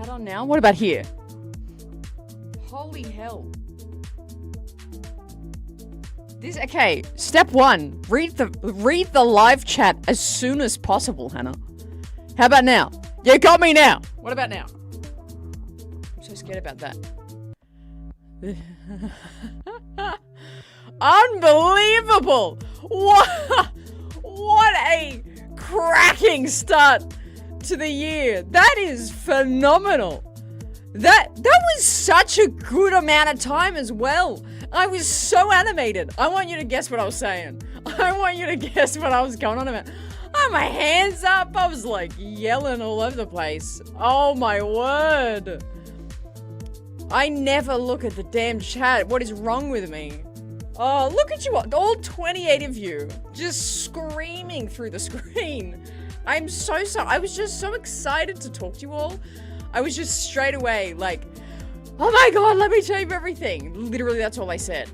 that on now? What about here? Holy hell. This, okay, step one, read the live chat as soon as possible, Hannah. How about now? You got me now. What about now? I'm so scared about that. Unbelievable! What a cracking start to the year. That is phenomenal. That was such a good amount of time as well. I was so animated. I want you to guess what I was saying. I want you to guess what I was going on about. I had my hands up. I was like yelling all over the place. Oh my word. I never look at the damn chat. What is wrong with me? Oh, look at you all 28 of you just screaming through the screen. I'm so sorry. I was just so excited to talk to you all. I was just straight away like, oh my god, let me tell you everything. Literally, that's all I said.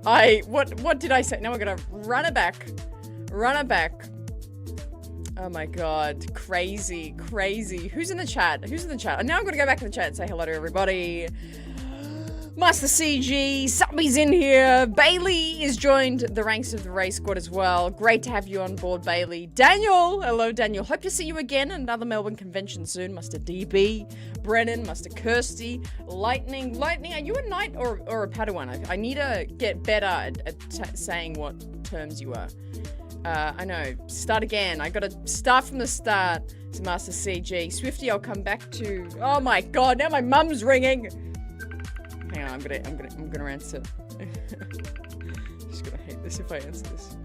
What did I say? Now we're gonna run it back. Run it back. Oh my god, crazy. Who's in the chat? Now I'm gonna go back in the chat and say hello to everybody. Master CG, Subby's in here. Bailey is joined the ranks of the Rae Squad as well. Great to have you on board, Bailey. Daniel, hello Daniel. Hope to see you again at another Melbourne convention soon. Master DB, Brennan, Master Kirsty, Lightning, are you a knight or a Padawan? I need to get better at saying what terms you are. I know, start again. I gotta start from the start to Master CG. Swifty, I'll come back to, oh my god, now my mum's ringing. Hang on, I'm gonna answer. She's gonna hate this if I answer this.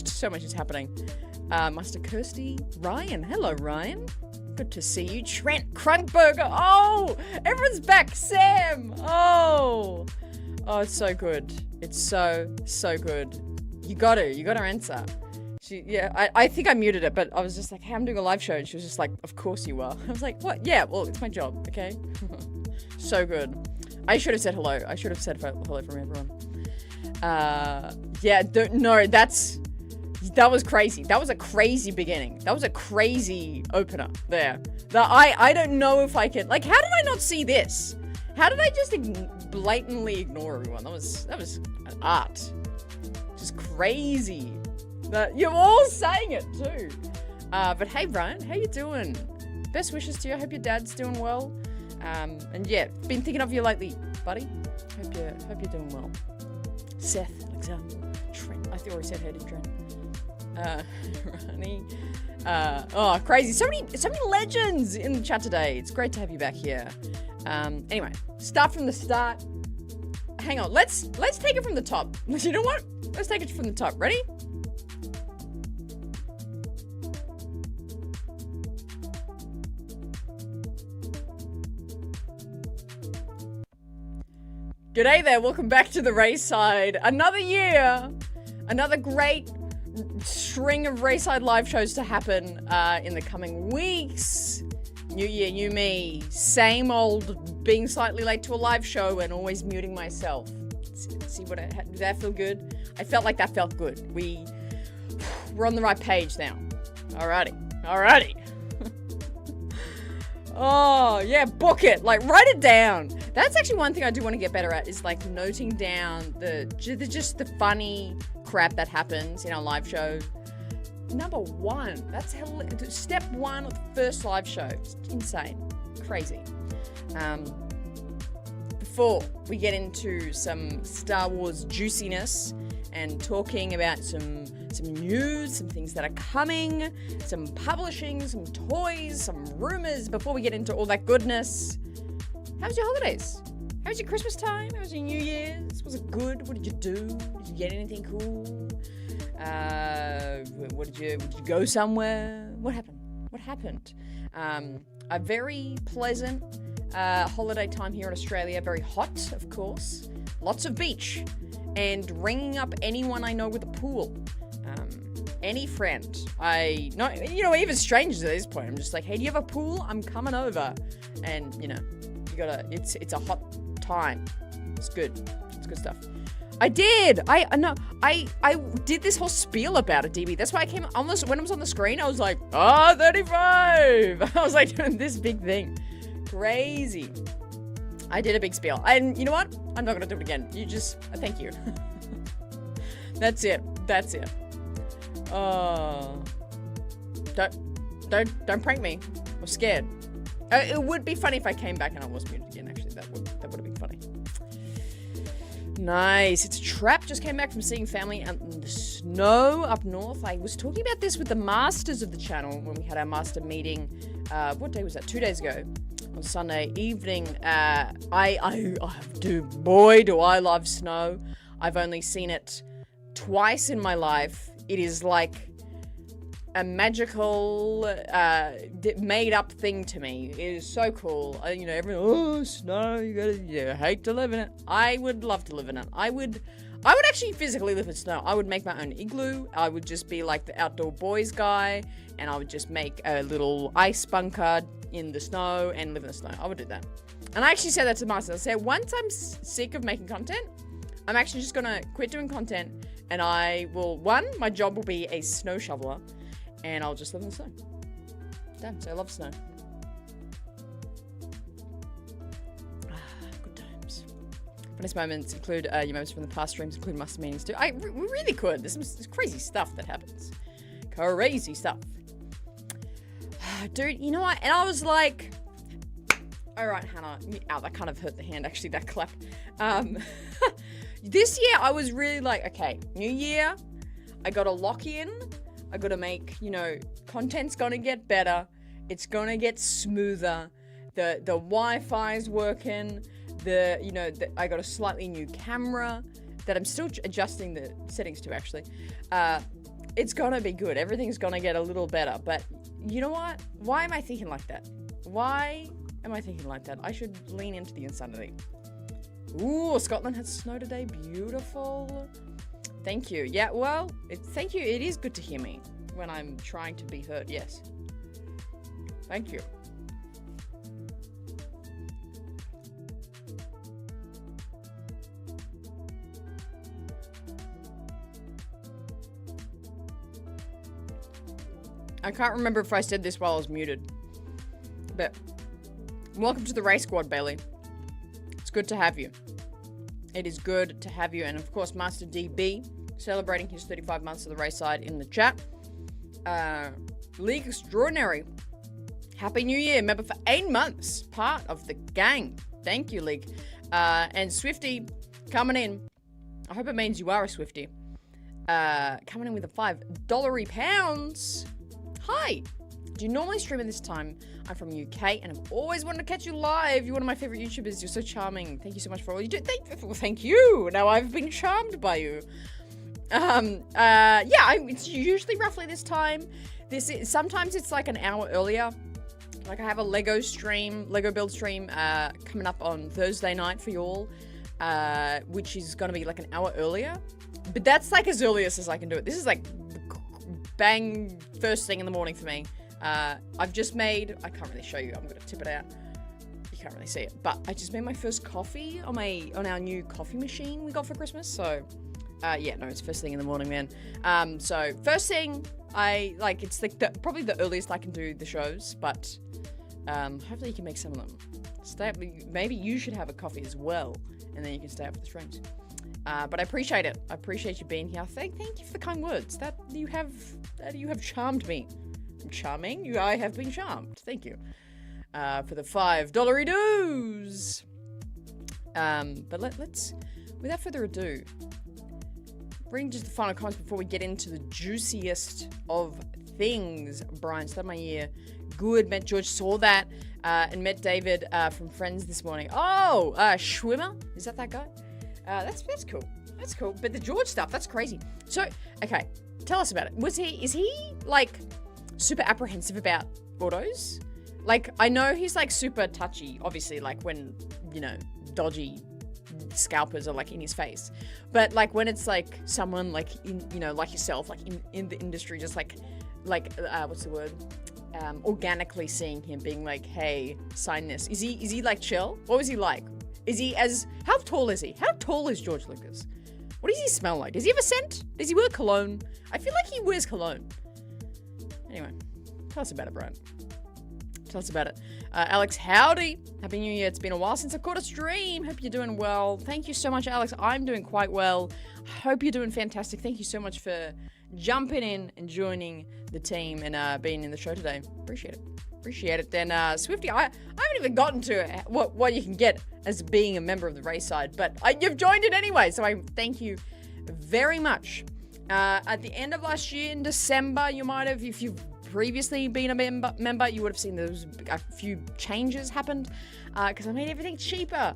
So much is happening. Master Kirsty, Ryan. Hello, Ryan. Good to see you. Trent Crunkburger. Oh, everyone's back. Sam. Oh, it's so good. It's so good. You gotta answer. I think I muted it, but I was just like, hey, I'm doing a live show. And she was just like, of course you are. I was like, what? Yeah, well, it's my job, okay? So good. I should have said hello. I should have said hello from everyone. Yeah, no, that was crazy. That was a crazy beginning. That was a crazy opener there. I don't know if I can, like, how did I not see this? How did I just blatantly ignore everyone? That was an art. Just crazy. You're all saying it too. But hey, Brian, how you doing? Best wishes to you. I hope your dad's doing well. And yeah, been thinking of you lately, buddy. Hope you're doing well. Seth, Alexander, Trent. I already said hey to Trent. Ronnie. Oh, crazy. So many legends in the chat today. It's great to have you back here. Anyway, start from the start. Hang on. Let's take it from the top. You know what? Let's take it from the top. Ready? G'day there, welcome back to the RaeSide. Another year, another great string of RaeSide live shows to happen in the coming weeks. New year, new me. Same old being slightly late to a live show and always muting myself. See what did that feel good? I felt like that felt good. We're on the right page now. Alrighty. Oh, yeah, book it. Like, write it down. That's actually one thing I do want to get better at is, like, noting down just the funny crap that happens in our live show. Number one. That's step one of the first live show. It's insane. Crazy. Before we get into some Star Wars juiciness and talking about some news, some things that are coming, some publishing, some toys, some rumors, before we get into all that goodness. How was your holidays? How was your Christmas time? How was your New Year's? Was it good? What did you do? Did you get anything cool? Did you go somewhere? What happened? A very pleasant holiday time here in Australia. Very hot, of course. Lots of beach. and ringing up anyone I know with a pool. Any friend. Even strangers at this point. I'm just like, hey, do you have a pool? I'm coming over. And, you gotta, it's a hot time. It's good. It's good stuff. I did. I did this whole spiel about it, DB. That's why I came almost when I was on the screen. I was like, 35. I was like doing this big thing. Crazy. I did a big spiel. And you know what? I'm not gonna do it again. Thank you. That's it. Don't prank me. I'm scared. It would be funny if I came back and I was muted again, actually. That would have been funny. Nice. It's a trap. Just came back from seeing family out in the snow up north. I was talking about this with the masters of the channel when we had our master meeting. What day was that? 2 days ago. On Sunday evening. Boy, do I love snow. I've only seen it twice in my life. It is like a magical, made-up thing to me. It is so cool. Everyone, snow, you hate to live in it. I would love to live in it. I would actually physically live in snow. I would make my own igloo. I would just be like the outdoor boys guy, and I would just make a little ice bunker in the snow and live in the snow. I would do that. And I actually said that to the master. I said, once I'm sick of making content, I'm actually just gonna quit doing content, and my job will be a snow shoveler, and I'll just live in the snow. Damn, so I love snow. Good times. Funniest moments include your moments from the past streams, including master meetings too. We really could. There's crazy stuff that happens. Crazy stuff. Dude, you know what? And I was like, all right, Hannah. Ow, that kind of hurt the hand, actually, that clap. This year, I was really like, okay, new year, I gotta lock in. I gotta make, content's gonna get better. It's gonna get smoother. The Wi-Fi's working. I got a slightly new camera that I'm still adjusting the settings to, actually. It's gonna be good. Everything's gonna get a little better. But you know what? Why am I thinking like that? Why am I thinking like that? I should lean into the insanity. Ooh, Scotland had snow today. Beautiful. Thank you. Yeah, well, thank you. It is good to hear me when I'm trying to be heard. Yes. Thank you. I can't remember if I said this while I was muted. But welcome to the race squad, Bailey. It's good to have you. It is good to have you. And of course, Master DB, celebrating his 35 months of the RaeSide in the chat. League Extraordinary. Happy New Year. Member for 8 months. Part of the gang. Thank you, League. And Swifty coming in. I hope it means you are a Swifty. Coming in with a $5 pounds. Hi. Do you normally stream at this time? I'm from UK and I've always wanted to catch you live. You're one of my favorite YouTubers. You're so charming. Thank you so much for all you do. Thank you. Now I've been charmed by you. It's usually roughly this time. Sometimes it's like an hour earlier. Like I have a Lego build stream, coming up on Thursday night for you all, which is gonna be like an hour earlier. But that's like as earliest as I can do it. This is like bang first thing in the morning for me. I've just made, I can't really show you, I'm gonna tip it out. You can't really see it, but I just made my first coffee on our new coffee machine we got for Christmas. So, it's first thing in the morning, man. So first thing, it's like probably the earliest I can do the shows, but hopefully you can make some of them. Stay up, maybe you should have a coffee as well, and then you can stay up for the streams. But I appreciate it. I appreciate you being here. Thank you for the kind words. That you have charmed me. I'm charming. I have been charmed. Thank you. For the $5 dues. But let's, without further ado, bring just the final comments before we get into the juiciest of things. Brian, started my year good. Met George, saw that, and met David from Friends this morning. Oh, Schwimmer, is that guy? That's cool. That's cool. But the George stuff, that's crazy. So, okay, tell us about it. Is he like super apprehensive about autos? Like, I know he's like super touchy, obviously, like when, dodgy scalpers are like in his face. But like when it's like someone like in, you know, like yourself, like in the industry, just like what's the word? Organically seeing him being like, hey, sign this. Is he like chill? What was he like? How tall is he? How tall is George Lucas? What does he smell like? Does he have a scent? Does he wear cologne? I feel like he wears cologne. Anyway, tell us about it, Brian. Tell us about it. Alex, howdy. Happy New Year. It's been a while since I caught a stream. Hope you're doing well. Thank you so much, Alex. I'm doing quite well. Hope you're doing fantastic. Thank you so much for jumping in and joining the team and being in the show today. Appreciate it. Appreciate it. Then Swifty, I haven't even gotten to what you can get as being a member of the RaeSide, but you've joined it anyway, so I thank you very much. At the end of last year in December, you might have, if you've previously been a member, you would have seen there's a few changes happened because I made everything cheaper.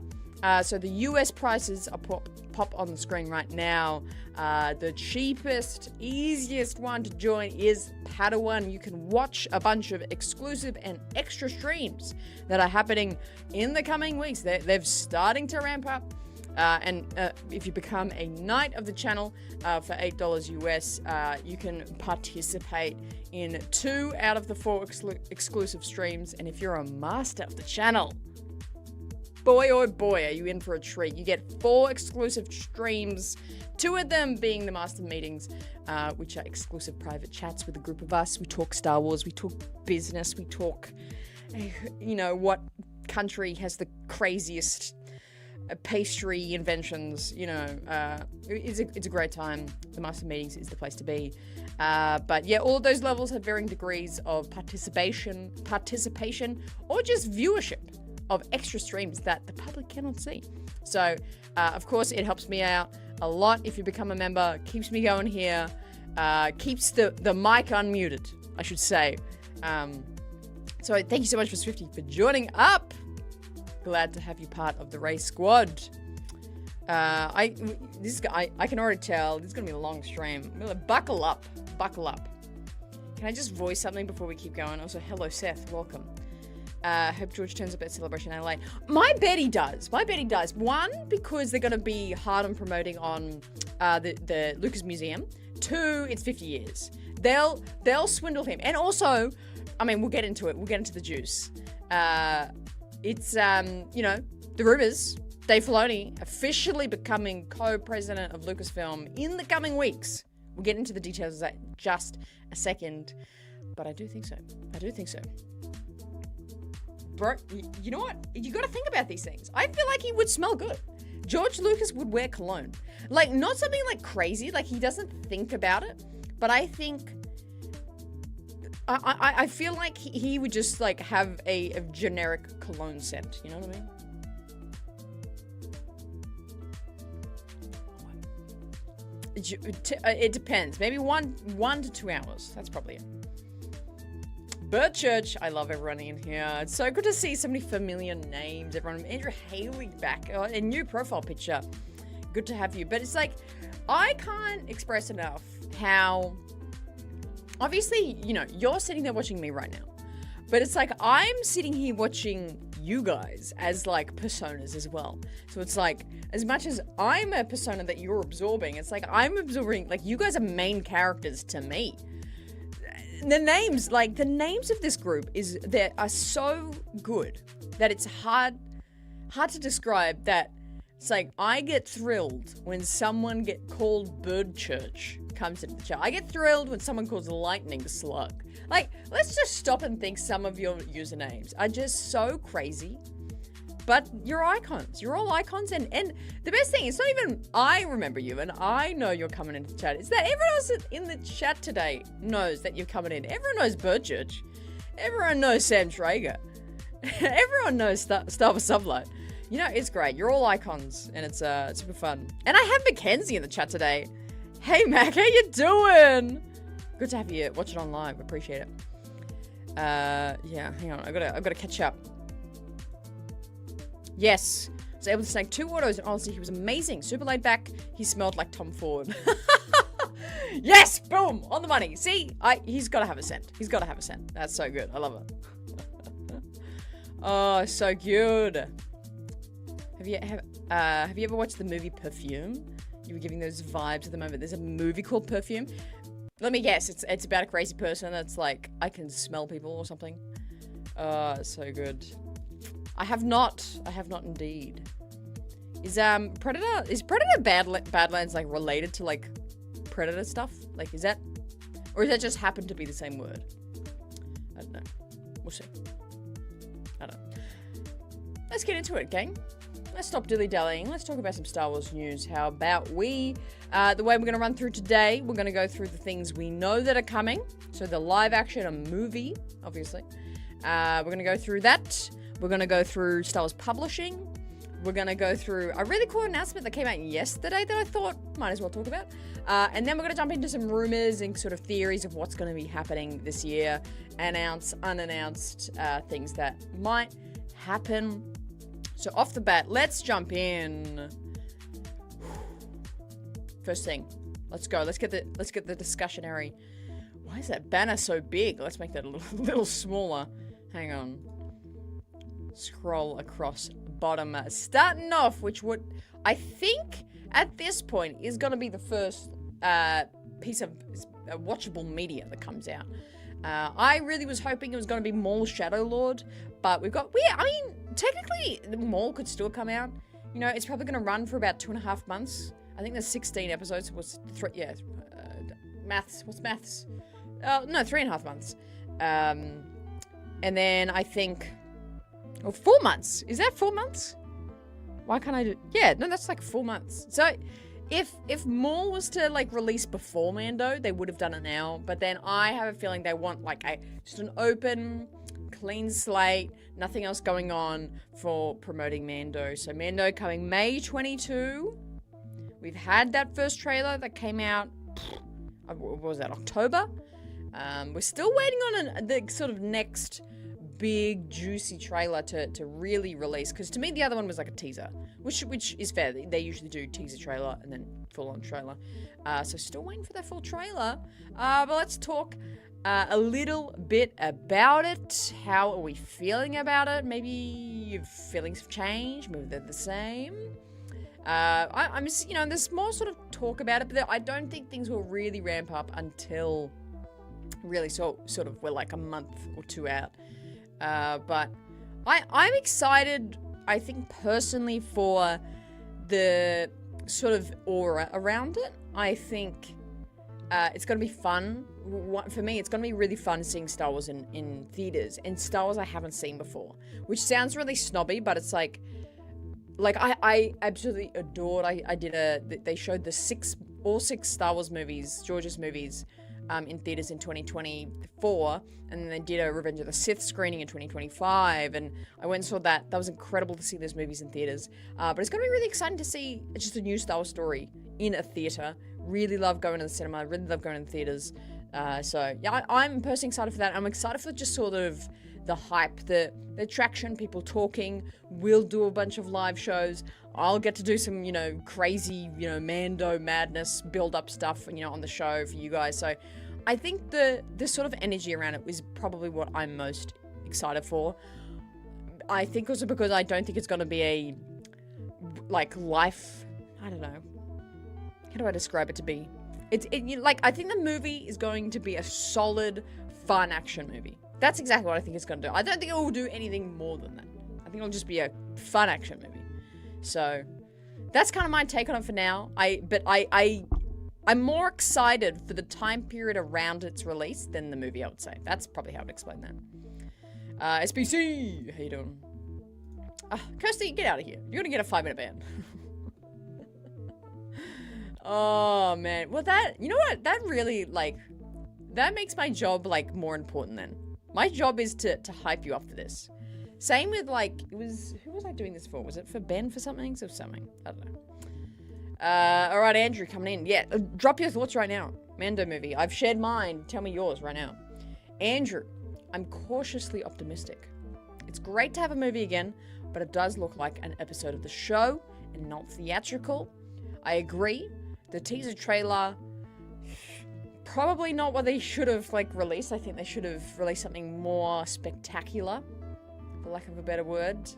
So the US prices are pop on the screen right now. The cheapest, easiest one to join is Padawan. You can watch a bunch of exclusive and extra streams that are happening in the coming weeks. They're starting to ramp up. And if you become a knight of the channel for $8 US, you can participate in 2 out of the 4 exclusive streams. And if you're a master of the channel, boy, oh boy, are you in for a treat. You get 4 exclusive streams, 2 of them being the master meetings, which are exclusive private chats with a group of us. We talk Star Wars, we talk business, we talk, you know, what country has the craziest pastry inventions, you know. It's a great time. The master meetings is the place to be. But yeah, all of those levels have varying degrees of participation, or just viewership of extra streams that the public cannot see. So, of course, it helps me out a lot if you become a member. Keeps me going here. Keeps the mic unmuted, I should say. So thank you so much for Swifty for joining up. Glad to have you part of the Rae squad. I can already tell this is gonna be a long stream. Buckle up. Can I just voice something before we keep going? Also, hello Seth, welcome. Hope George turns up at Celebration LA. My bet he does. One, because they're gonna be hard on promoting on the Lucas Museum. 2, it's 50 years. They'll swindle him. And also, I mean, we'll get into it. We'll get into the juice. It's, you know, the rumors, Dave Filoni officially becoming co-president of Lucasfilm in the coming weeks. We'll get into the details of that in just a second. But I do think so. Bro, you know what? You gotta think about these things. I feel like he would smell good. George Lucas would wear cologne. Like, not something like crazy, like he doesn't think about it. But I think... I feel like he would just like have a generic cologne scent, you know what I mean? It depends. Maybe one to 2 hours. That's probably it. Bird Church, I love everyone in here. It's so good to see so many familiar names. Everyone, Andrew Haley back, a new profile picture. Good to have you. But it's like, I can't express enough how... Obviously, you know, you're sitting there watching me right now. But it's like, I'm sitting here watching you guys as like personas as well. So it's like, as much as I'm a persona that you're absorbing, it's like I'm absorbing, like you guys are main characters to me. The names of this group are so good that it's hard to describe. That it's like, I get thrilled when someone called Bird Church comes into the chat. I get thrilled when someone calls Lightning Slug. Like, let's just stop and think some of your usernames are just so crazy. But you're icons. You're all icons. And the best thing, it's not even I remember you and I know you're coming into the chat. It's that everyone else in the chat today knows that you're coming in. Everyone knows Bird Church. Everyone knows Sam Traeger. Everyone knows Star Wars Sublight. You know, it's great. You're all icons, and it's super fun. And I have Mackenzie in the chat today. Hey, Mac, how you doing? Good to have you watch it on live. Appreciate it. Yeah, hang on. I've got to catch up. Yes, I was able to snag 2 autos, and honestly, he was amazing. Super laid back. He smelled like Tom Ford. Yes, boom, on the money. See, he's got to have a scent. That's so good. I love it. Oh, so good. Have have you ever watched the movie Perfume? You were giving those vibes at the moment. There's a movie called Perfume. Let me guess. It's about a crazy person that's like, I can smell people or something. So good. I have not indeed. Is Predator Badlands like related to like Predator stuff? Like, is that, or does that just happen to be the same word? I don't know. We'll see. I don't know. Let's get into it, gang. Let's stop dilly-dallying. Let's talk about some Star Wars news. How about we? The way we're going to run through today, we're going to go through the things we know that are coming. So the live action, a movie, obviously. We're going to go through that. We're going to go through Star Wars publishing. We're going to go through a really cool announcement that came out yesterday that I thought might as well talk about. And then we're going to jump into some rumors and sort of theories of what's going to be happening this year. Announced, unannounced things that might happen. So off the bat, let's jump in. First thing, let's go. Let's get the discussionary. Why is that banner so big? Let's make that a little smaller. Hang on. Scroll across bottom. Starting off, which would, I think, at this point, is going to be the first piece of watchable media that comes out. I really was hoping it was going to be Maul Shadow Lord, but I mean, technically, the Maul could still come out. You know, it's probably going to run for about 2.5 months. I think there's 16 episodes. Maths. What's maths? No, 3.5 months. And then I think, 4 months. Is that 4 months? Why can't I do? Yeah, no, that's like 4 months. So if Maul was to like release before Mando, they would have done it now. But then I have a feeling they want like just an open, clean slate, nothing else going on for promoting Mando. So Mando coming May 22. We've had that first trailer that came out, what was that, October? We're still waiting on the sort of next big juicy trailer to really release, because to me the other one was like a teaser, which is fair. They usually do teaser trailer and then full-on trailer. So still waiting for that full trailer. But let's talk a little bit about it. How are we feeling about it? Maybe your feelings have changed, maybe they're the same. I'm just, there's more sort of talk about it, but I don't think things will really ramp up until really sort of we're like a month or two out. But I'm excited, I think, personally, for the sort of aura around it. I think it's going to be fun. For me, it's going to be really fun seeing Star Wars in theaters, and Star Wars I haven't seen before, which sounds really snobby, but it's like I absolutely adored. They showed all six Star Wars movies, George's movies, in theaters in 2024, and then they did a Revenge of the Sith screening in 2025, and I went and saw that. That was incredible to see those movies in theaters. But it's going to be really exciting to see just a new Star Wars story in a theater. Really love going to the cinema. Really love going to the theaters. So yeah, I'm personally excited for that. I'm excited for just sort of the hype, the attraction, people talking. We'll do a bunch of live shows. I'll get to do some, crazy, Mando madness build-up stuff, on the show for you guys. So I think the sort of energy around it is probably what I'm most excited for. I think also because I don't think it's going to be a, life, I don't know. How do I describe it to be? I think the movie is going to be a solid, fun action movie. That's exactly what I think it's going to do. I don't think it will do anything more than that. I think it'll just be a fun action movie. So that's kind of my take on it for now. I'm more excited for the time period around its release than the movie, I would say. That's probably how I'd explain that. SBC, how you doing? Kirsty, get out of here. You're gonna get a 5-minute ban. Oh man. Well, you know what? That really that makes my job more important then. My job is to hype you up for this. Same with who was I doing this for? Was it for Ben for something? So something. I don't know. All right, Andrew, coming in. Yeah, drop your thoughts right now. Mando movie. I've shared mine. Tell me yours right now. Andrew, I'm cautiously optimistic. It's great to have a movie again, but it does look like an episode of the show and not theatrical. I agree. The teaser trailer, probably not what they should have released. I think they should have released something more spectacular, for lack of a better word.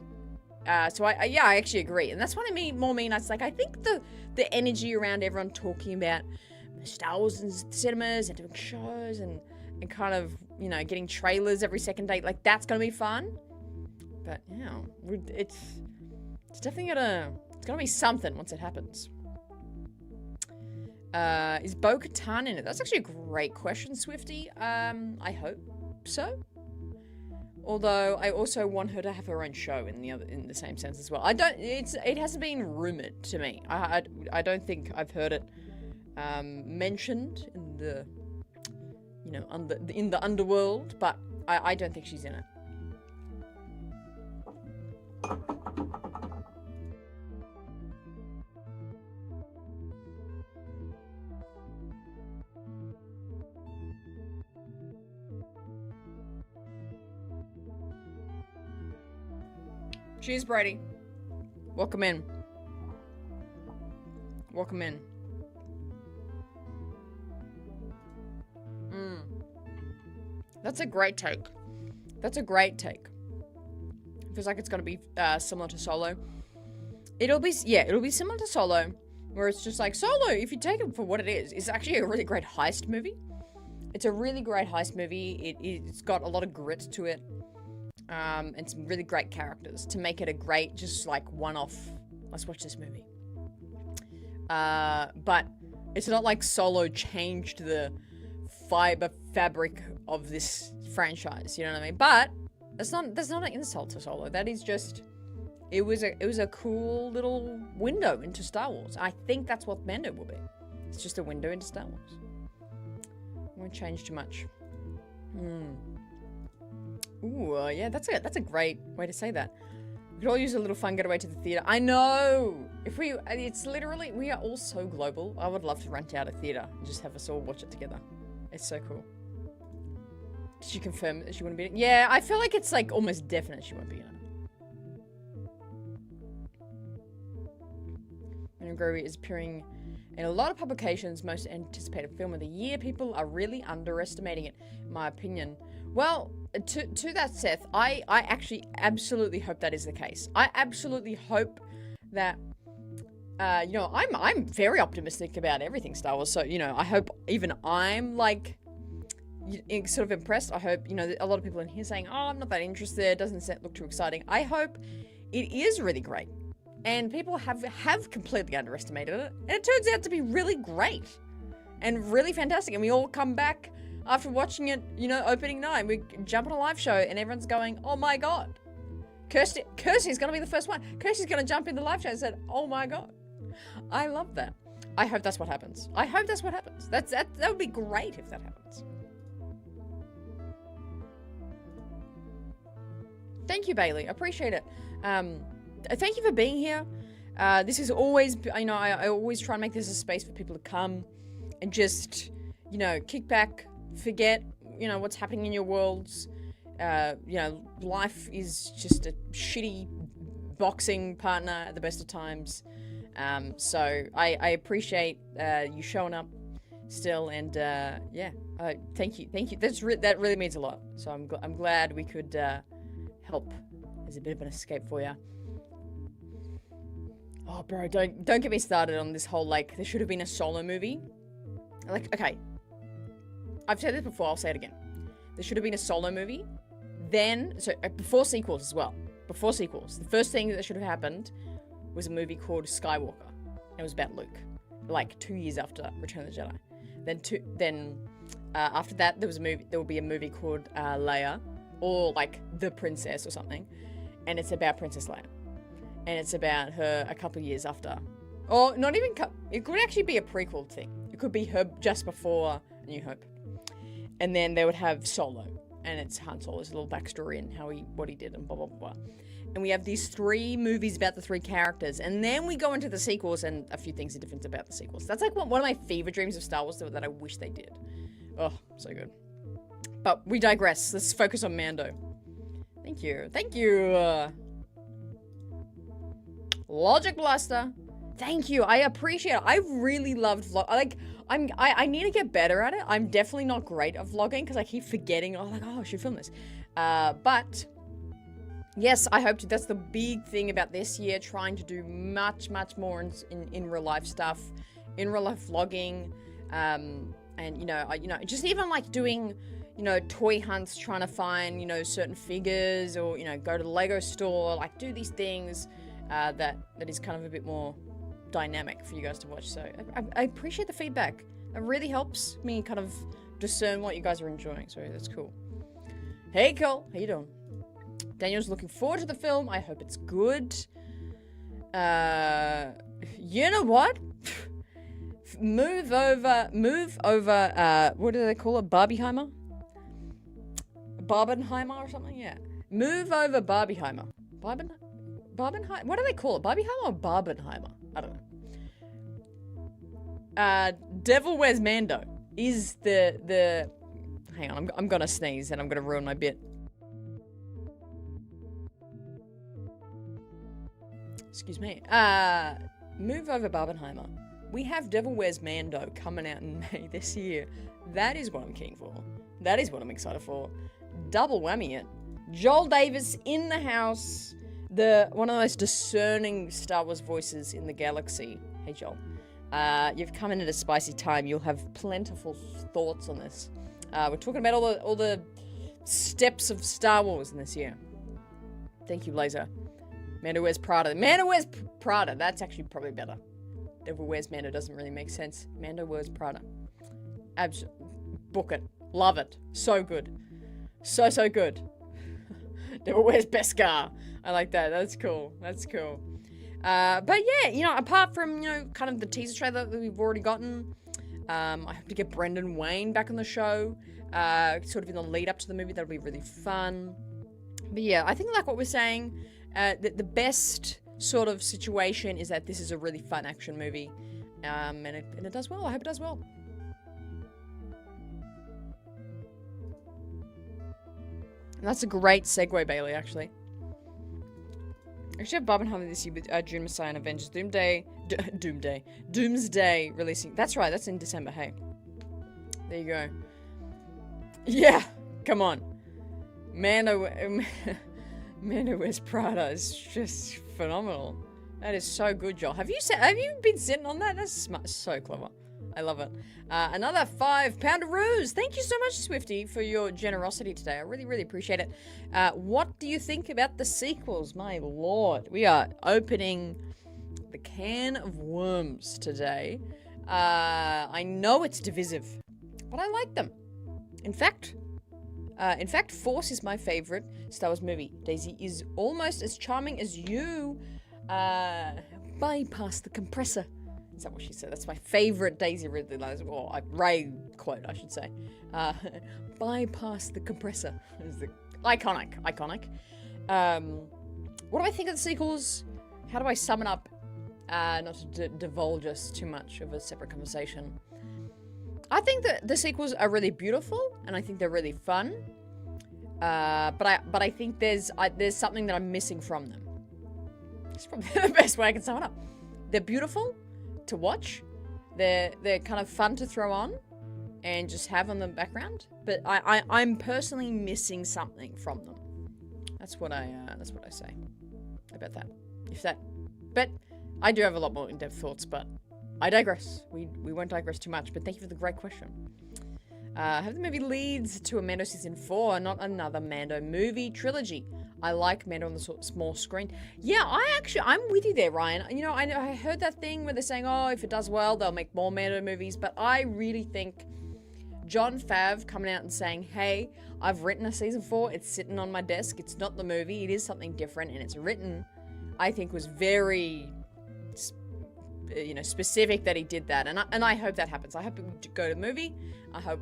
So yeah, I actually agree. And that's what I mean. It's like, I think the energy around everyone talking about Star Wars in cinemas and doing shows and kind of, you know, getting trailers every second day, like, that's going to be fun. But, you know, it's definitely it's gonna be something once it happens. Is Bo-Katan in it? That's actually a great question, Swifty. I hope so. Although I also want her to have her own show in the same sense as well. It hasn't been rumored to me. I don't think I've heard it mentioned in the, you know, in the underworld, but I don't think she's in it. Cheers, Brady. Welcome in. Welcome in. That's a great take. That's a great take. Feels like it's gonna be similar to Solo. It'll be similar to Solo, where it's just like, Solo, if you take it for what it is, it's actually a really great heist movie. It's a really great heist movie. It's got a lot of grit to it. And some really great characters to make it a great, just like one-off, let's watch this movie. But it's not like Solo changed the fabric of this franchise, you know what I mean? But that's not an insult to Solo. That is just, it was a cool little window into Star Wars. I think that's what Mando will be. It's just a window into Star Wars. Won't change too much. Ooh, yeah, that's a great way to say that. We could all use a little fun getaway to the theater. I know! It's literally, we are all so global. I would love to rent out a theater and just have us all watch it together. It's so cool. Did she confirm that she wouldn't be in it? Yeah, I feel like it's like almost definite she won't be in it. And Groovy is appearing in a lot of publications, most anticipated film of the year. People are really underestimating it, in my opinion. Well, to that, Seth, I actually absolutely hope that is the case. I absolutely hope that, you know, I'm very optimistic about everything Star Wars. So, you know, I hope even I'm like sort of impressed. I hope, you know, a lot of people in here saying, oh, I'm not that interested. It doesn't look too exciting. I hope it is really great. And people have completely underestimated it. And it turns out to be really great and really fantastic. And we all come back after watching it, you know, opening night. We jump on a live show and everyone's going, oh my God. Kirsty's going to be the first one. Kirsty's going to jump in the live show and said, oh my God. I love that. I hope that's what happens. I hope that's what happens. That would be great if that happens. Thank you, Bailey. Appreciate it. Thank you for being here. This is always, you know, I always try and make this a space for people to come and just, you know, kick back, forget, you know, what's happening in your worlds. You know, life is just a shitty boxing partner at the best of times. So I appreciate you showing up still, and yeah, thank you. That really means a lot. So I'm glad we could help as a bit of an escape for you. Oh, bro, don't get me started on this whole, like, there should have been a Solo movie. Like, okay. I've said this before, I'll say it again. There should have been a Solo movie. Then, so, before sequels as well. Before sequels. The first thing that should have happened was a movie called Skywalker. It was about Luke. Like, 2 years after Return of the Jedi. Then after that, there will be a movie called Leia. Or, like, The Princess or something. And it's about Princess Leia. And it's about her a couple of years after. Or not even, it could actually be a prequel thing. It could be her just before A New Hope. And then they would have Solo. And it's Han Solo's little backstory and what he did and blah, blah, blah. And we have these 3 movies about the 3 characters. And then we go into the sequels and a few things are different about the sequels. That's like one of my favorite dreams of Star Wars that I wish they did. Oh, so good. But we digress. Let's focus on Mando. Thank you. Thank you. Logic Blaster. Thank you. I appreciate it. I really loved vlog. I need to get better at it. I'm definitely not great at vlogging because I keep forgetting. Oh, like, oh, I should film this. But Yes, I hope to. That's the big thing about this year, trying to do much more in real life stuff, in real life vlogging, and just even like doing, toy hunts, trying to find, certain figures, or, go to the Lego store, like do these things that is kind of a bit more dynamic for you guys to watch. So I appreciate the feedback. It really helps me kind of discern what you guys are enjoying. So that's cool. Hey, Cole, how you doing? Daniel's looking forward to the film. I hope it's good. You know what? Move over, what do they call it? Barbieheimer? Barbenheimer or something? Yeah. Move over Barbieheimer. Barbenheimer? What do they call it? Barbieheimer or Barbenheimer? I don't know. Devil Wears Mando is the hang on, I'm gonna sneeze and I'm gonna ruin my bit. Excuse me. Move over Barbenheimer. We have Devil Wears Mando coming out in May this year. That is what I'm keen for. That is what I'm excited for. Double whammy it. Joel Davis in the house. One of the most discerning Star Wars voices in the galaxy. Hey, Joel. You've come in at a spicy time. You'll have plentiful thoughts on this. We're talking about all the steps of Star Wars in this year. Thank you, Blazer. Mando Wears Prada. Mando Wears Prada. That's actually probably better. Devil Wears Mando doesn't really make sense. Mando Wears Prada. Book it. Love it. So good. So good. Devil Wears Beskar. I like that. That's cool. That's cool. But yeah, apart from, kind of the teaser trailer that we've already gotten, I hope to get Brendan Wayne back on the show, sort of in the lead up to the movie. That'll be really fun. But yeah, I think like what we're saying, the best sort of situation is that this is a really fun action movie, and it does well. I hope it does well. And that's a great segue, Bailey, actually. I actually have Barbenheimer this year with Dune Messiah and Avengers Doomsday releasing. That's right, that's in December, hey. There you go. Yeah, come on. Mando Wears Prada is just phenomenal. That is so good, Joel. Have you been sitting on that? That's so clever. I love it. Another £5-pounder-roos. Thank you so much, Swifty, for your generosity today. I really, really appreciate it. What do you think about the sequels? My lord. We are opening the can of worms today. I know it's divisive, but I like them. In fact, Force is my favorite Star Wars movie. Daisy is almost as charming as you. Bypass the compressor. Is that what she said? That's my favorite Daisy Ridley line. Or Ray quote, I should say. Bypass the compressor. Is the iconic. What do I think of the sequels? How do I sum it up? Not to divulge us too much of a separate conversation. I think that the sequels are really beautiful, and I think they're really fun. But I think there's something that I'm missing from them. It's probably the best way I can sum it up. They're beautiful to watch. They're kind of fun to throw on and just have on the background. But I'm personally missing something from them. That's what I say about that. But I do have a lot more in-depth thoughts, but I digress. We won't digress too much, but thank you for the great question. Have the movie leads to a Mando season 4, not another Mando movie trilogy. I like Mando on the small screen. Yeah, I'm with you there, Ryan. I heard that thing where they're saying, oh, if it does well, they'll make more Mando movies, but I really think Jon Favreau coming out and saying, hey, I've written a season 4, it's sitting on my desk, it's not the movie, it is something different, and it's written, I think was very specific that he did that, and I hope that happens. I hope we go to the movie. I hope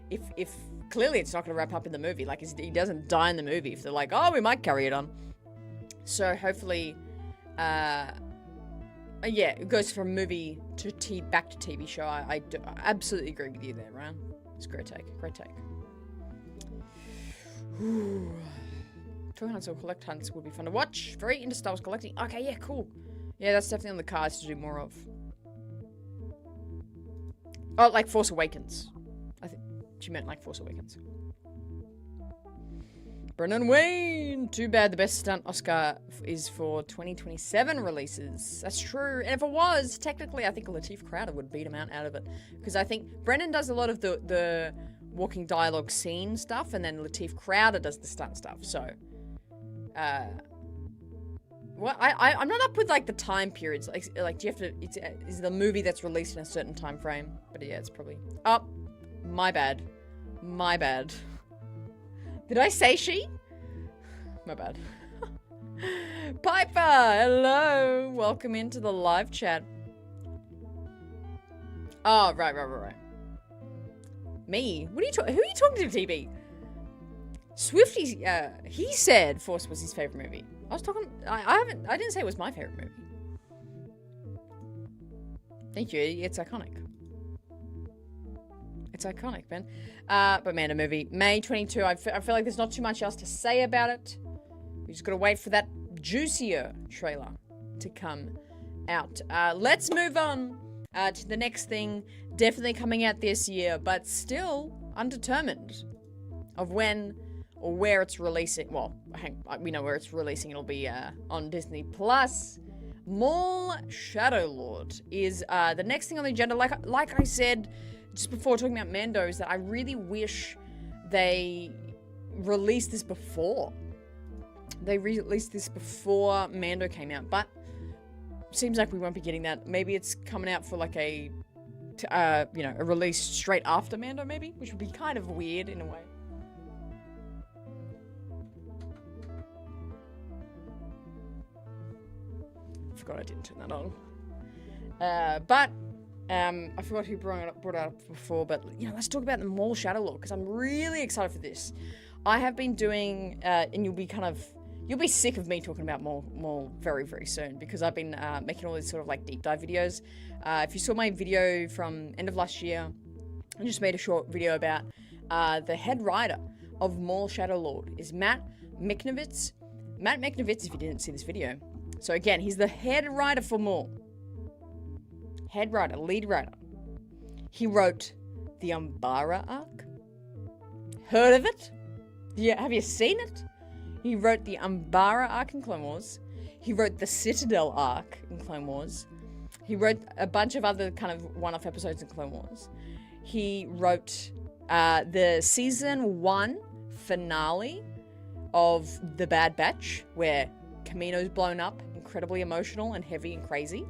if clearly it's not going to wrap up in the movie, like he doesn't die in the movie. If they're like, oh, we might carry it on. So hopefully, it goes from movie to back to TV show. I absolutely agree with you there, Ryan. It's a great take. Toy hunts or collect hunts would be fun to watch. Very into Star Wars collecting. Okay, yeah, cool. Yeah, that's definitely on the cards to do more of. Oh, like Force Awakens. I think she meant like Force Awakens. Brennan Wayne. Too bad the best stunt Oscar is for 2027 releases. That's true. And if it was, technically, I think Lateef Crowder would beat him out of it. Because I think Brennan does a lot of the walking dialogue scene stuff, and then Lateef Crowder does the stunt stuff. So, well, I'm not up with like the time periods. Like do you have to? Is the movie that's released in a certain time frame? But yeah, it's probably. Oh, my bad. My bad. Did I say she? My bad. Piper, hello. Welcome into the live chat. Oh, right. Me? What are you talking? Who are you talking to, TB? Swifty, he said Force was his favorite movie. I was talking, I didn't say it was my favorite movie. Thank you, it's iconic. It's iconic, man. But man, a movie. May 22, I feel like there's not too much else to say about it. We just gotta wait for that juicier trailer to come out. Let's move on to the next thing. Definitely coming out this year, but still undetermined of when or where it's releasing. Well, we know where it's releasing. It'll be on Disney Plus. Maul Shadow Lord is the next thing on the agenda. Like I said just before talking about Mando, is that I really wish they released this before. They released this before Mando came out, but seems like we won't be getting that. Maybe it's coming out for like a release straight after Mando, maybe, which would be kind of weird in a way. Forgot I didn't turn that on. I forgot who brought it up before, but let's talk about the Maul Shadow Lord, because I'm really excited for this. I have been doing, and you'll be sick of me talking about Maul very, very soon, because I've been making all these sort of like deep dive videos. If you saw my video from end of last year, I just made a short video about the head writer of Maul Shadow Lord is Matt Michnovetz. Matt Michnovetz, if you didn't see this video. So again, he's the head writer for Maul. Head writer, lead writer. He wrote the Umbara arc. Heard of it? Yeah, have you seen it? He wrote the Umbara arc in Clone Wars. He wrote the Citadel arc in Clone Wars. He wrote a bunch of other kind of one-off episodes in Clone Wars. He wrote the season 1 finale of The Bad Batch, where Kamino's blown up, incredibly emotional and heavy and crazy.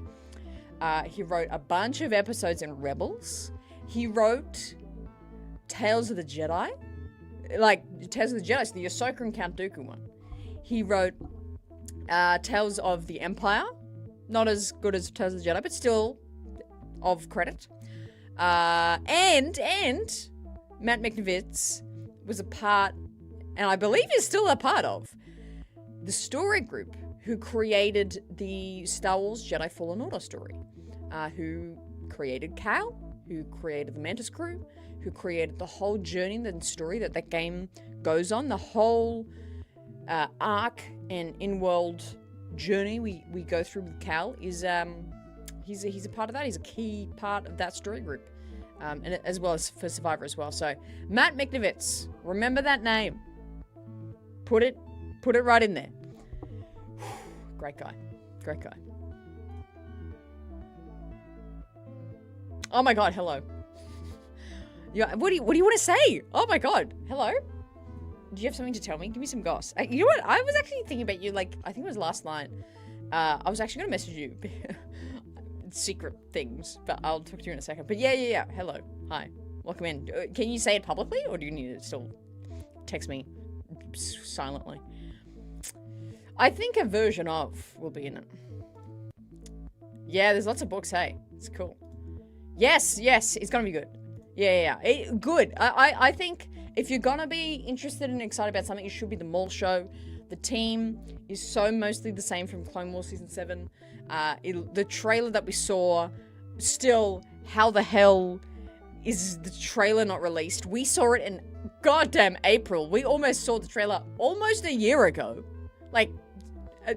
He wrote a bunch of episodes in Rebels. He wrote Tales of the Jedi. Like, Tales of the Jedi, so the Ahsoka and Count Dooku one. He wrote Tales of the Empire. Not as good as Tales of the Jedi, but still of credit. And Matt Michnovetz was a part, and I believe is still a part of, the story group who created the Star Wars Jedi Fallen Order story. Who created Cal, who created the Mantis crew, who created the whole journey and story that game goes on. The whole arc and in-world journey we go through with Cal is he's a part of that. He's a key part of that story group, and as well as for Survivor as well. So Matt Michnovetz, remember that name. Put it right in there. Great guy. Oh my god, hello. Yeah, what do you want to say? Oh my god, hello. Do you have something to tell me? Give me some goss. You know what? I was actually thinking about you, like, I think it was last night. I was actually going to message you. Secret things, but I'll talk to you in a second. But yeah. Hello. Hi. Welcome in. Can you say it publicly, or do you need to still text me silently? I think a version of will be in it. Yeah, there's lots of books, hey. It's cool. Yes, it's gonna be good. Yeah. Good. I think if you're gonna be interested and excited about something, it should be the Maul show. The team is so mostly the same from Clone Wars Season 7. The trailer that we saw, still, how the hell is the trailer not released? We saw it in goddamn April. We almost saw the trailer almost a year ago. Like,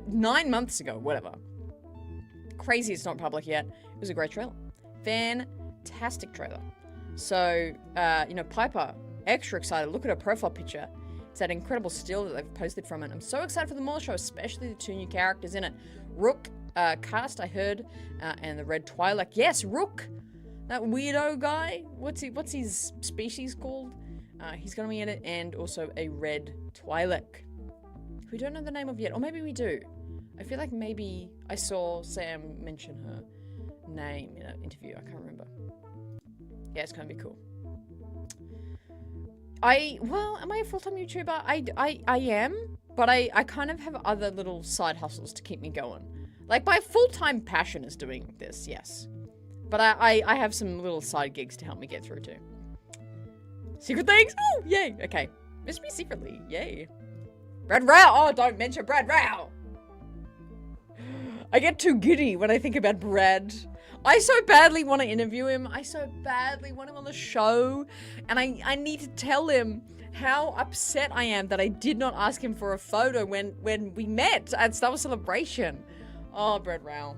9 months ago, whatever. Crazy it's not public yet. It was a great trailer. Fantastic trailer. So, Piper, extra excited. Look at her profile picture. It's that incredible still that they've posted from it. I'm so excited for the more show, especially the 2 new characters in it. Rook, cast, I heard, and the Red Twi'lek. Yes, Rook! That weirdo guy. What's his species called? He's gonna be in it, and also a Red Twi'lek. We don't know the name of yet, or maybe we do. I feel like maybe I saw Sam mention her name in an interview. I can't remember. Yeah, it's gonna be cool. Am I a full-time YouTuber? I am, but I kind of have other little side hustles to keep me going. Like, my full-time passion is doing this, yes. But I have some little side gigs to help me get through too. Secret things? Oh, yay. Okay. Miss me secretly. Yay. Brad Rao. Oh, don't mention Brad Rao. I get too giddy when I think about Brad. I so badly want to interview him. I so badly want him on the show. And I need to tell him how upset I am that I did not ask him for a photo when we met at Star Wars Celebration. Oh, Brad Rao.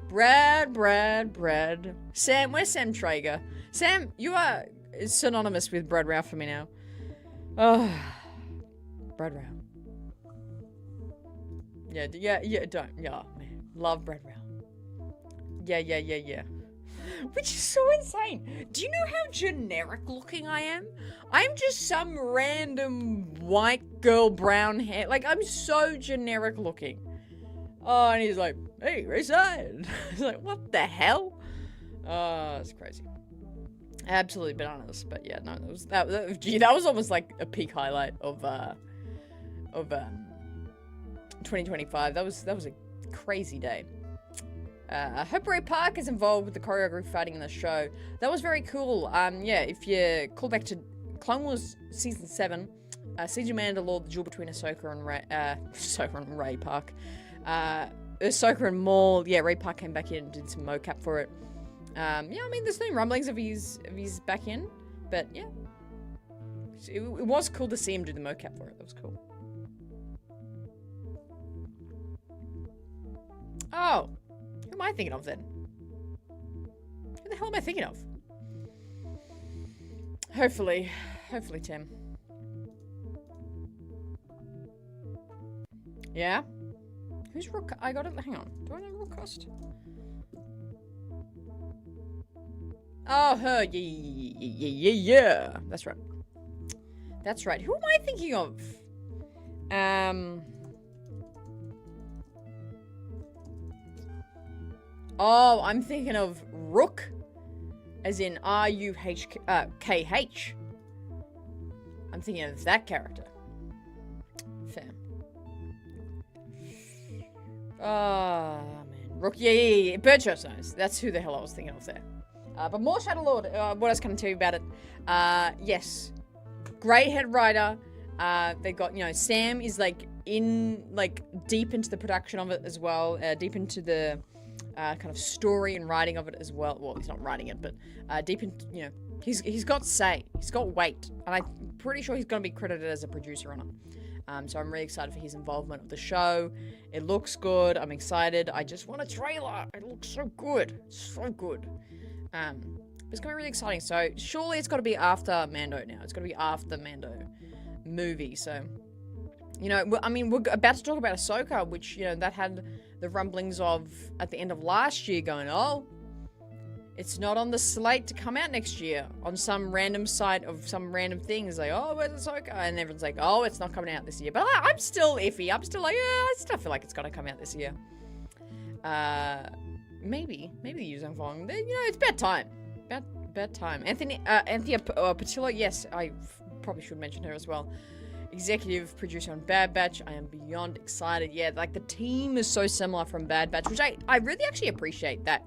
Brad. Sam, where's Sam Traeger? Sam, you are synonymous with Brad Rao for me now. Oh, Brad Rao. Yeah, man. Love Brad Rao. Yeah. Which is so insane. Do you know how generic looking I am? I'm just some random white girl, brown hair. Like, I'm so generic looking. Oh, and he's like, hey, RaeSide. It's like, what the hell? It's crazy. Absolutely bananas. But yeah, no, that was almost like a peak highlight of 2025. That was a crazy day. I hope Ray Park is involved with the choreography fighting in the show. That was very cool. Yeah, if you call back to Clone Wars Season 7, Siege of Mandalore, the duel between Ahsoka and Ray Park. Ahsoka and Maul, yeah, Ray Park came back in and did some mocap for it. Yeah, I mean, there's no rumblings of he's back in, but yeah. It was cool to see him do the mocap for it. That was cool. Oh. Who am I thinking of then? Who the hell am I thinking of? Hopefully Tim. Yeah? Who's Rook? I got it. Hang on. Do I know Rook Cost? Oh, her. Yeah. That's right. Who am I thinking of? Oh, I'm thinking of Rook, as in R-U-K-H. I'm thinking of that character. Fair. Oh, man. Rook, yeah. Birdshot Nose. That's who the hell I was thinking of there. But more Shadow Lord. What else can I tell you about it? Yes. Great head writer. They got, Sam is, deep into the production of it as well. Deep into the... kind of story and writing of it as well. Well, he's not writing it, but deep in, he's got say. He's got weight. And I'm pretty sure he's going to be credited as a producer on it. So I'm really excited for his involvement of the show. It looks good. I'm excited. I just want a trailer. It looks so good. So good. But it's going to be really exciting. So surely it's got to be after Mando now. It's got to be after the Mando movie. So, we're about to talk about Ahsoka, which, that had the rumblings of at the end of last year going, oh, it's not on the slate to come out next year on some random site of some random things. Like, oh, where's Ahsoka? And everyone's like, oh, it's not coming out this year. But I'm still iffy. I'm still like, yeah, I still feel like it's going to come out this year. Maybe the using volume. It's about time. About time. Anthea Patillo, yes, I probably should mention her as well. Executive producer on Bad Batch. I am beyond excited. Yeah, the team is so similar from Bad Batch, which I really actually appreciate that.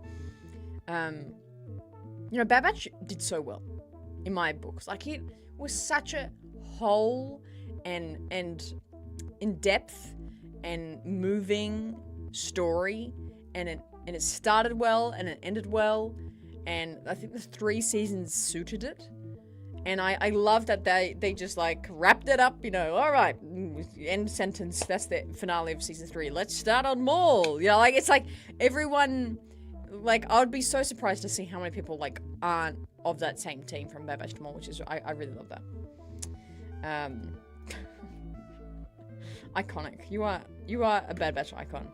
Bad Batch did so well in my books. It was such a whole and in-depth and moving story, and it started well and it ended well, and I think the 3 seasons suited it. And I love that they just wrapped it up, all right, end sentence, that's the finale of season 3. Let's start on Maul. It's everyone, I would be so surprised to see how many people aren't of that same team from Bad Batch to Maul, which is, I really love that. Um, iconic. You are a Bad Batch icon.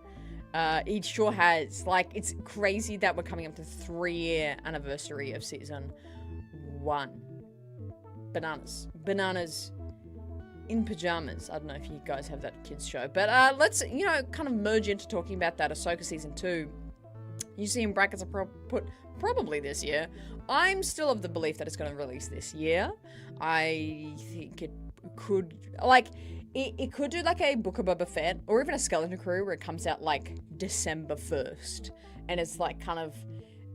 It sure has. Like, it's crazy that we're coming up to 3-year anniversary of season 1. Bananas. Bananas in pajamas. I don't know if you guys have that kids show. But let's, you know, kind of merge into talking about that Ahsoka season 2. You see in brackets I put probably this year. I'm still of the belief that it's going to release this year. I think it could, like, it could do like a Book of Boba Fett or even a Skeleton Crew where it comes out like December 1st. And it's like kind of,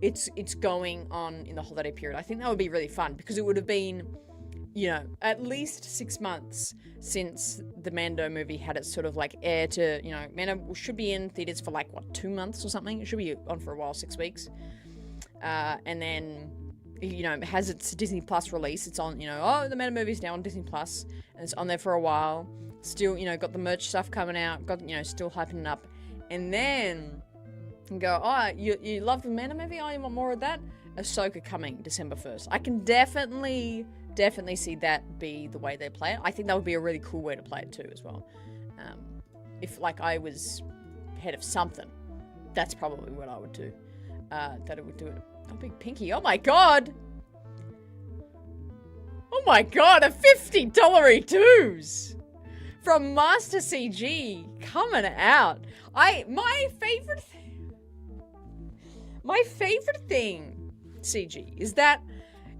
it's going on in the holiday period. I think that would be really fun because it would have been, you know, at least 6 months since the Mando movie had its sort of like air to, you know, Mando should be in theaters for like, what, 2 months or something? It should be on for a while, 6 weeks. And then, you know, it has its Disney Plus release. It's on, you know, oh, the Mando movie's now on Disney Plus, and it's on there for a while. Still, you know, got the merch stuff coming out, got, you know, still hyping it up. And then you go, oh, you love the Mando movie? Oh, you want more of that? Ahsoka coming December 1st. I can definitely see that be the way they play it. I think that would be a really cool way to play it too as well. If, like, I was head of something, that's probably what I would do. That it would do it. Oh, big pinky. Oh my god! Oh my god, a $50 E2s! From Master CG coming out. My favorite thing, CG, is that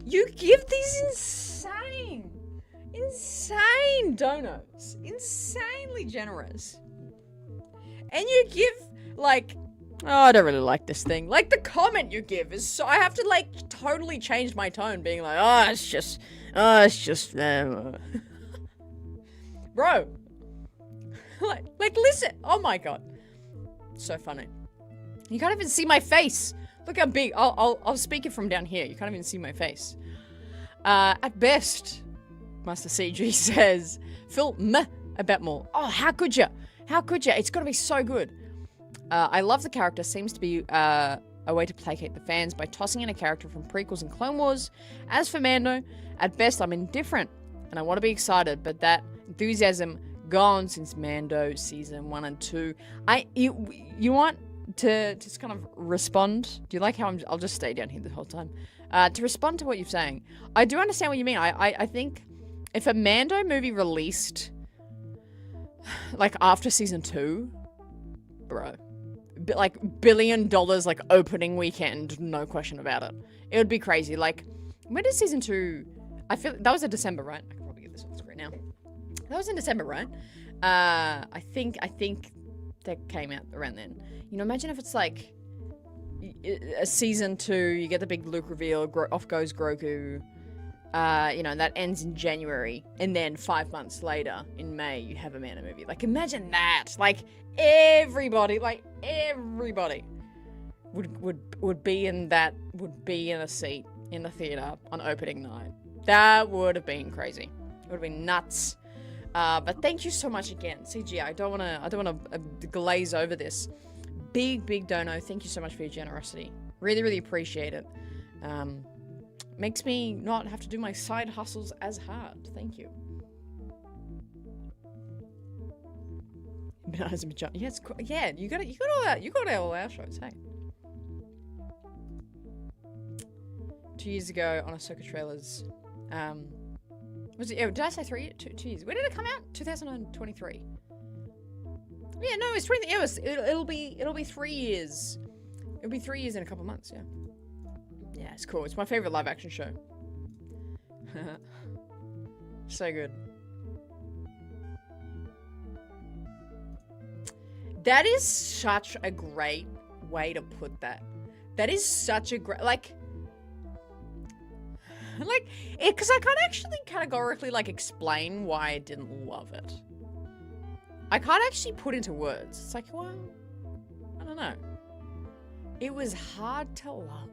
you give these insane donuts. Insanely generous. And you give, like, oh, I don't really like this thing. Like, the comment you give is so, I have to, like, totally change my tone, being like, oh, it's just, bro. like, listen. Oh my god. So funny. You can't even see my face. Look how big. I'll speak it from down here. You can't even see my face. At best, Master CG says, Phil, meh about more. Oh, how could you? How could you? It's got to be so good. I love the character. Seems to be a way to placate the fans by tossing in a character from prequels and Clone Wars. As for Mando, at best I'm indifferent, and I want to be excited, but that enthusiasm gone since Mando season 1 and 2. You want to just kind of respond? Do you like how I'll just stay down here the whole time? To respond to what you're saying, I do understand what you mean. I think if a Mando movie released like after season 2, bro, like $1 billion like opening weekend, no question about it. It would be crazy. Like, when did season 2? I feel that was in December, right? I can probably get this on the screen now. That was in December, right? I think that came out around then. You know, imagine if it's like a season 2, you get the big Luke reveal, off goes Grogu. You know, that ends in January, and then 5 months later, in May, you have a Mando movie. Like, imagine that. Like, everybody would be in a seat in the theater on opening night. That would have been crazy. It would have been nuts. But thank you so much again, CG. I don't wanna glaze over this. Big dono. Thank you so much for your generosity. Really appreciate it. Makes me not have to do my side hustles as hard. Thank you. Yeah, it's cool. Yeah, you got all our shows. Hey. 2 years ago on Ahsoka trailers. Was it? Did I say 2 years? When did it come out? 2023. Yeah, no, it's 20. It'll be 3 years. It'll be 3 years in a couple months. Yeah. Yeah, it's cool. It's my favorite live action show. So good. That is such a great way to put that. That is such a great, like, because I can't actually categorically, like, explain why I didn't love it. I can't actually put into words. It's like, well, I don't know. It was hard to love.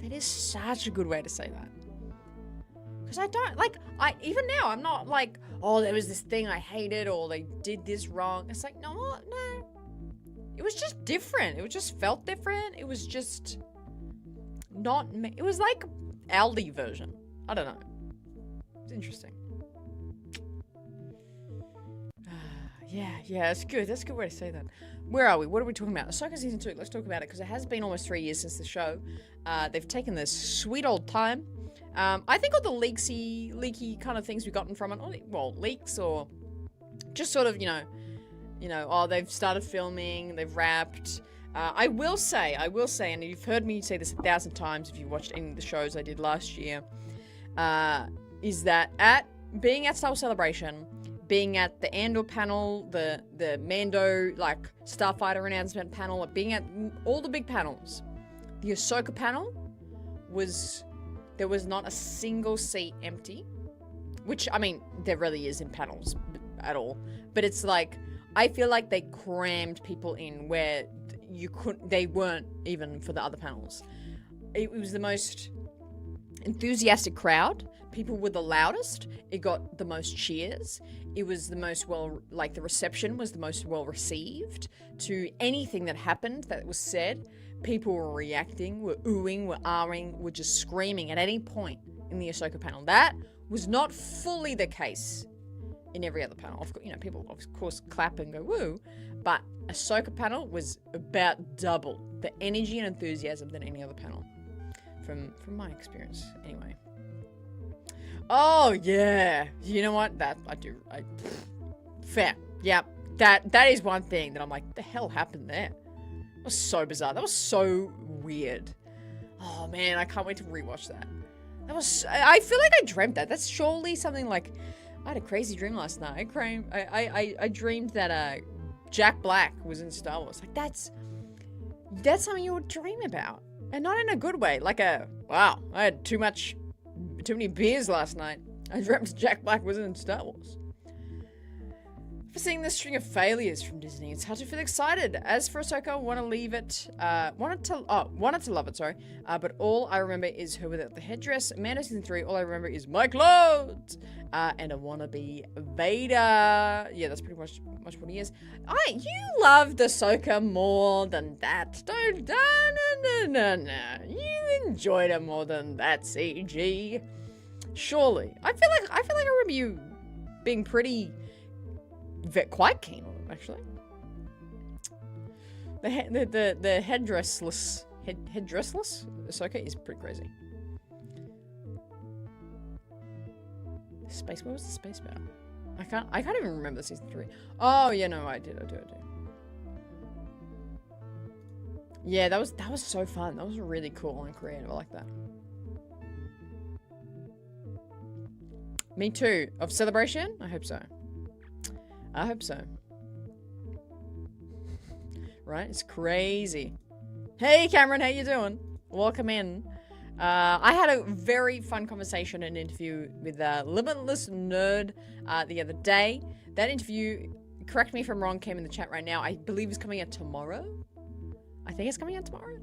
That is such a good way to say that. Because I don't, like, even now, I'm not like, oh, there was this thing I hated, or they did this wrong. It's like, no. It was just different. It just felt different. It was just not, it was like Aldi version. I don't know. It's interesting. Yeah, it's good. That's a good way to say that. Where are we? What are we talking about? Ahsoka Season 2. Let's talk about it, because it has been almost 3 years since the show. They've taken this sweet old time. I think all the leaky kind of things we've gotten from it, well, leaks or just sort of, oh, they've started filming, they've wrapped. I will say, and you've heard me say this 1,000 times if you watched any of the shows I did last year, is that being at Star Wars Celebration, being at the Andor panel, the Mando, like, Starfighter announcement panel, being at all the big panels, the Ahsoka panel there was not a single seat empty, which, I mean, there really is in panels at all, but it's like, I feel like they crammed people in where they weren't even for the other panels. It was the most enthusiastic crowd. People were the loudest. It got the most cheers. It was the most the reception was the most well received to anything that happened that was said. People were reacting, were oohing, were ahhing, were just screaming at any point in the Ahsoka panel. That was not fully the case in every other panel. Of course, people of course clap and go woo, but Ahsoka panel was about double the energy and enthusiasm than any other panel, from my experience anyway. Oh yeah, you know what? That fair. Yeah, that is one thing that I'm like, the hell happened there? That was so bizarre. That was so weird. Oh man, I can't wait to rewatch that. I feel like I dreamt that. That's surely something like, I had a crazy dream last night. I dreamed that Jack Black was in Star Wars. Like, that's something you would dream about, and not in a good way. Like wow, I had too many beers last night. I dreamt Jack Black was in Star Wars. For seeing this string of failures from Disney, it's hard to feel excited. As for Ahsoka, wanted to love it, sorry. But all I remember is her without the headdress. Mando Season 3, all I remember is my clothes. And a wannabe Vader. Yeah, that's pretty much what he is. You loved Ahsoka more than that. No. You enjoyed her more than that, CG. Surely. I feel like I remember you being quite keen on it, actually. The headdressless Ahsoka is pretty crazy. Where was the space battle? I can't even remember Season 3. Oh yeah, no, I do. Yeah, that was so fun. That was really cool and creative. I like that. Me too. Of Celebration? I hope so. Right? It's crazy. Hey, Cameron, how you doing? Welcome in. I had a very fun conversation and interview with Limitless Nerd the other day. That interview, correct me if I'm wrong, came in the chat right now. I believe it's coming out tomorrow. I think it's coming out tomorrow.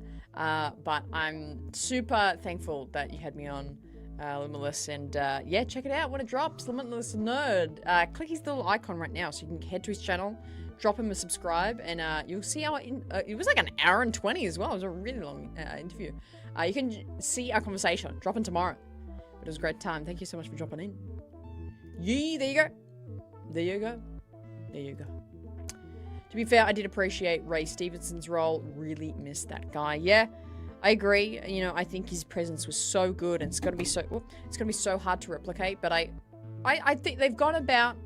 But I'm super thankful that you had me on, Limitless, and yeah, check it out when it drops. Limitless Nerd. Click his little icon right now so you can head to his channel, drop him a subscribe, and you'll see our it was like an hour and 20 as well. It was a really long interview. You can see our conversation dropping tomorrow. But it was a great time. Thank you so much for dropping in. Yee, there you go. To be fair, I did appreciate Ray Stevenson's role. Really missed that guy. Yeah, I agree. I think his presence was so good, and it's gonna be so hard to replicate. But I think they've gone about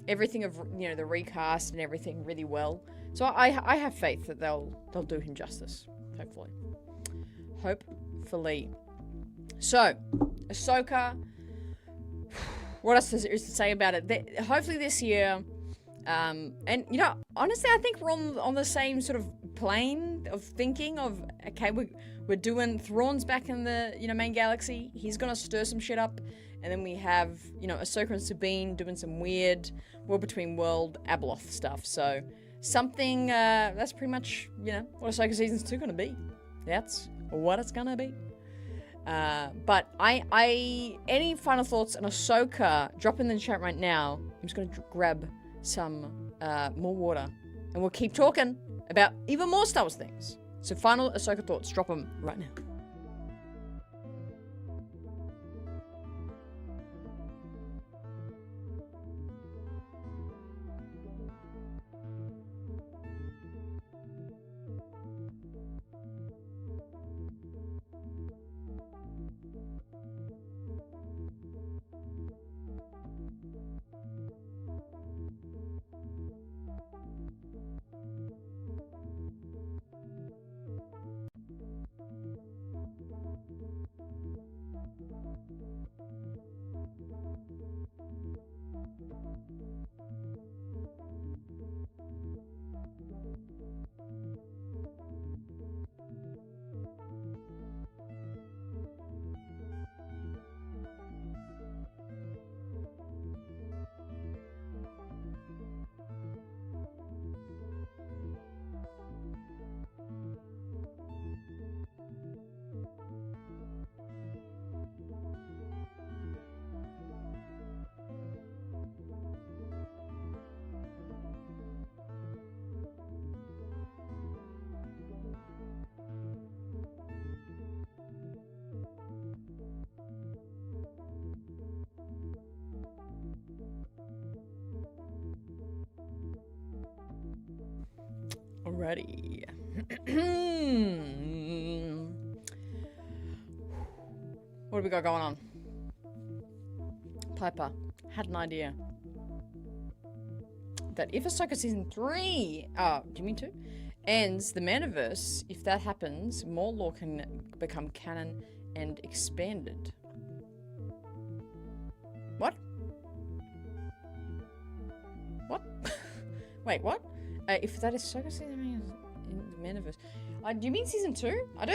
everything of the recast and everything really well. So I have faith that they'll do him justice. Hopefully. So, Ahsoka. What else is there to say about it? Hopefully this year. And honestly, I think we're on the same sort of plane of thinking of, okay, we're doing Thrawn's back in the main galaxy. He's gonna stir some shit up, and then we have Ahsoka and Sabine doing some weird World Between World Abeloth stuff. So something that's pretty much what Ahsoka Season 2 gonna be. That's what it's gonna be. But any final thoughts on Ahsoka? Drop in the chat right now. I'm just gonna grab some more water, and we'll keep talking about even more Star Wars things. So final Ahsoka thoughts, drop them right now. Alrighty. What do we got going on? Piper had an idea that if Ahsoka season 3, do you mean 2? Ends the Maniverse, if that happens, more lore can become canon and expanded. What? What? Wait, what? If that is Ahsoka season 3 in the Maniverse, do you mean season 2? I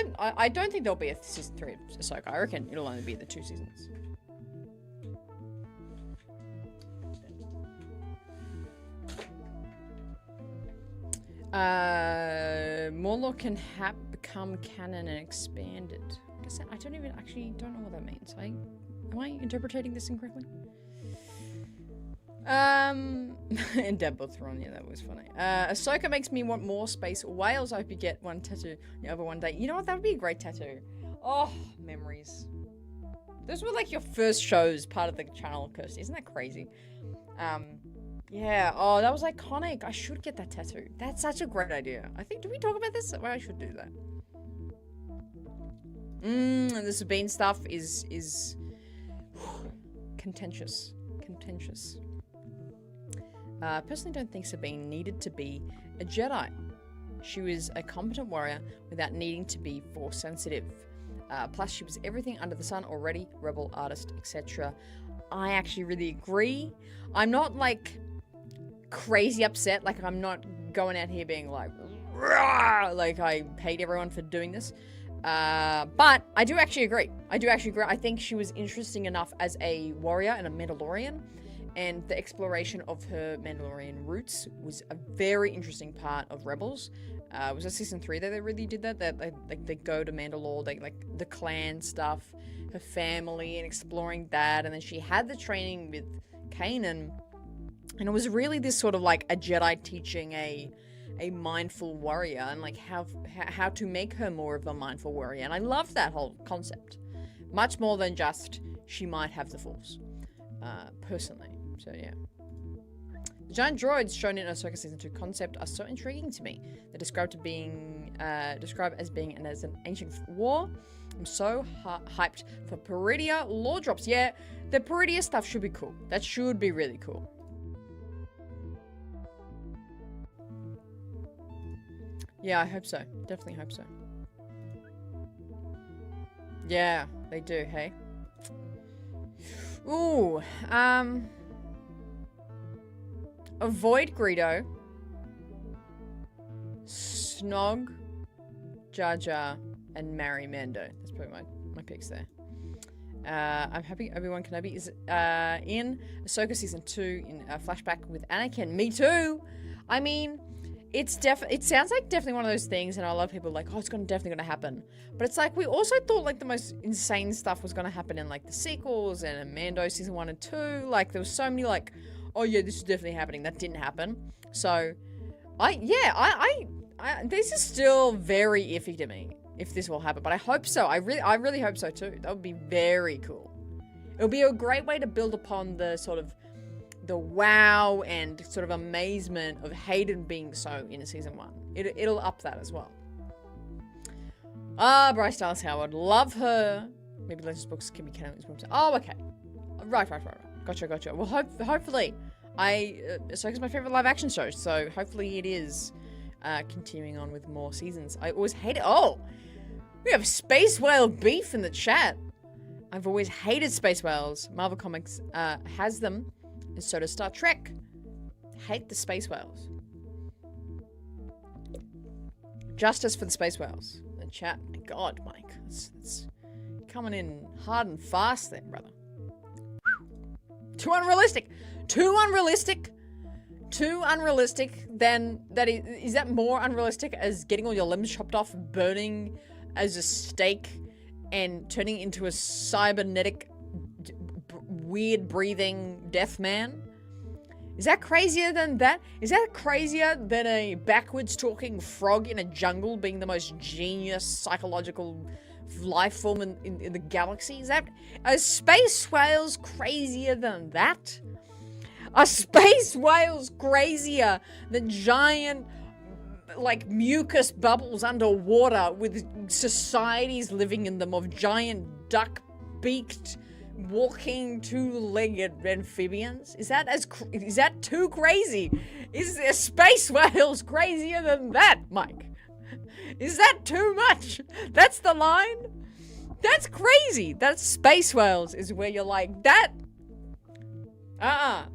don't think there'll be a season 3 of Ahsoka. I reckon it'll only be the 2 seasons. More lore can become canon and expanded. I guess I don't know what that means. Am I interpreting this incorrectly? And Deadpool Thrawn, yeah, that was funny. Ahsoka makes me want more space whales. I hope you get one tattoo over one day. You know what? That would be a great tattoo. Oh, memories. Those were like your first shows, part of the channel, Kirsty. Isn't that crazy? Yeah. Oh, that was iconic. I should get that tattoo. That's such a great idea. I think, did we talk about this? Well, I should do that. And the Sabine stuff is contentious. Contentious. Personally don't think Sabine needed to be a Jedi. She was a competent warrior without needing to be force sensitive. Plus she was everything under the sun already, rebel, artist, etc. I actually really agree. I'm not like crazy upset, like I'm not going out here being like, rah! Like I hate everyone for doing this. But I do actually agree. I think she was interesting enough as a warrior and a Mandalorian. And the exploration of her Mandalorian roots was a very interesting part of Rebels. Was it season 3 that they really did that? That they go to Mandalore, they like the clan stuff, her family, and exploring that. And then she had the training with Kanan, and it was really this sort of like a Jedi teaching a mindful warrior, and like how to make her more of a mindful warrior. And I love that whole concept, much more than just she might have the Force, personally. So yeah. The giant droids shown in Ahsoka season 2 concept are so intriguing to me. They're described as being an ancient war. I'm so hyped for Peridia lore drops. Yeah, the Peridia stuff should be cool. That should be really cool. Yeah, I hope so. Definitely hope so. Yeah, they do, hey? Ooh, avoid Greedo, Snog, Jar Jar, and marry Mando. That's probably my picks there. I'm happy Obi-Wan Kenobi is in Ahsoka season 2 in a flashback with Anakin. Me too! I mean, it sounds like definitely one of those things, and a lot of people are like, oh, it's definitely gonna happen. But it's like, we also thought like the most insane stuff was gonna happen in like the sequels and in Mando season 1 and 2. Like there was so many like, oh yeah, this is definitely happening. That didn't happen. So, this is still very iffy to me if this will happen. But I hope so. I really hope so too. That would be very cool. It'll be a great way to build upon the sort of the wow and sort of amazement of Hayden being so in season 1. It'll up that as well. Bryce Dallas Howard, love her. Maybe Legends books can be canon. Oh, okay. Right. Gotcha. Well, hopefully, Ahsoka's my favorite live action show, so hopefully it is continuing on with more seasons. I always hate it. Oh, we have space whale beef in the chat. I've always hated space whales. Marvel Comics has them, and so does Star Trek. Hate the space whales. Justice for the space whales. The chat. My God, Mike, it's coming in hard and fast, then, brother. Too unrealistic. Than that is that more unrealistic as getting all your limbs chopped off, burning as a steak, and turning into a cybernetic, weird breathing death man? Is that crazier than that? Is that crazier than a backwards talking frog in a jungle being the most genius psychological life form in the galaxy? Is that a space whale's crazier than that? Are space whales crazier than giant like mucus bubbles underwater with societies living in them of giant duck-beaked walking two-legged amphibians? Is that too crazy? Is there space whales crazier than that, Mike? Is that too much? That's the line? That's crazy. That's space whales is where you're like, that. Oh,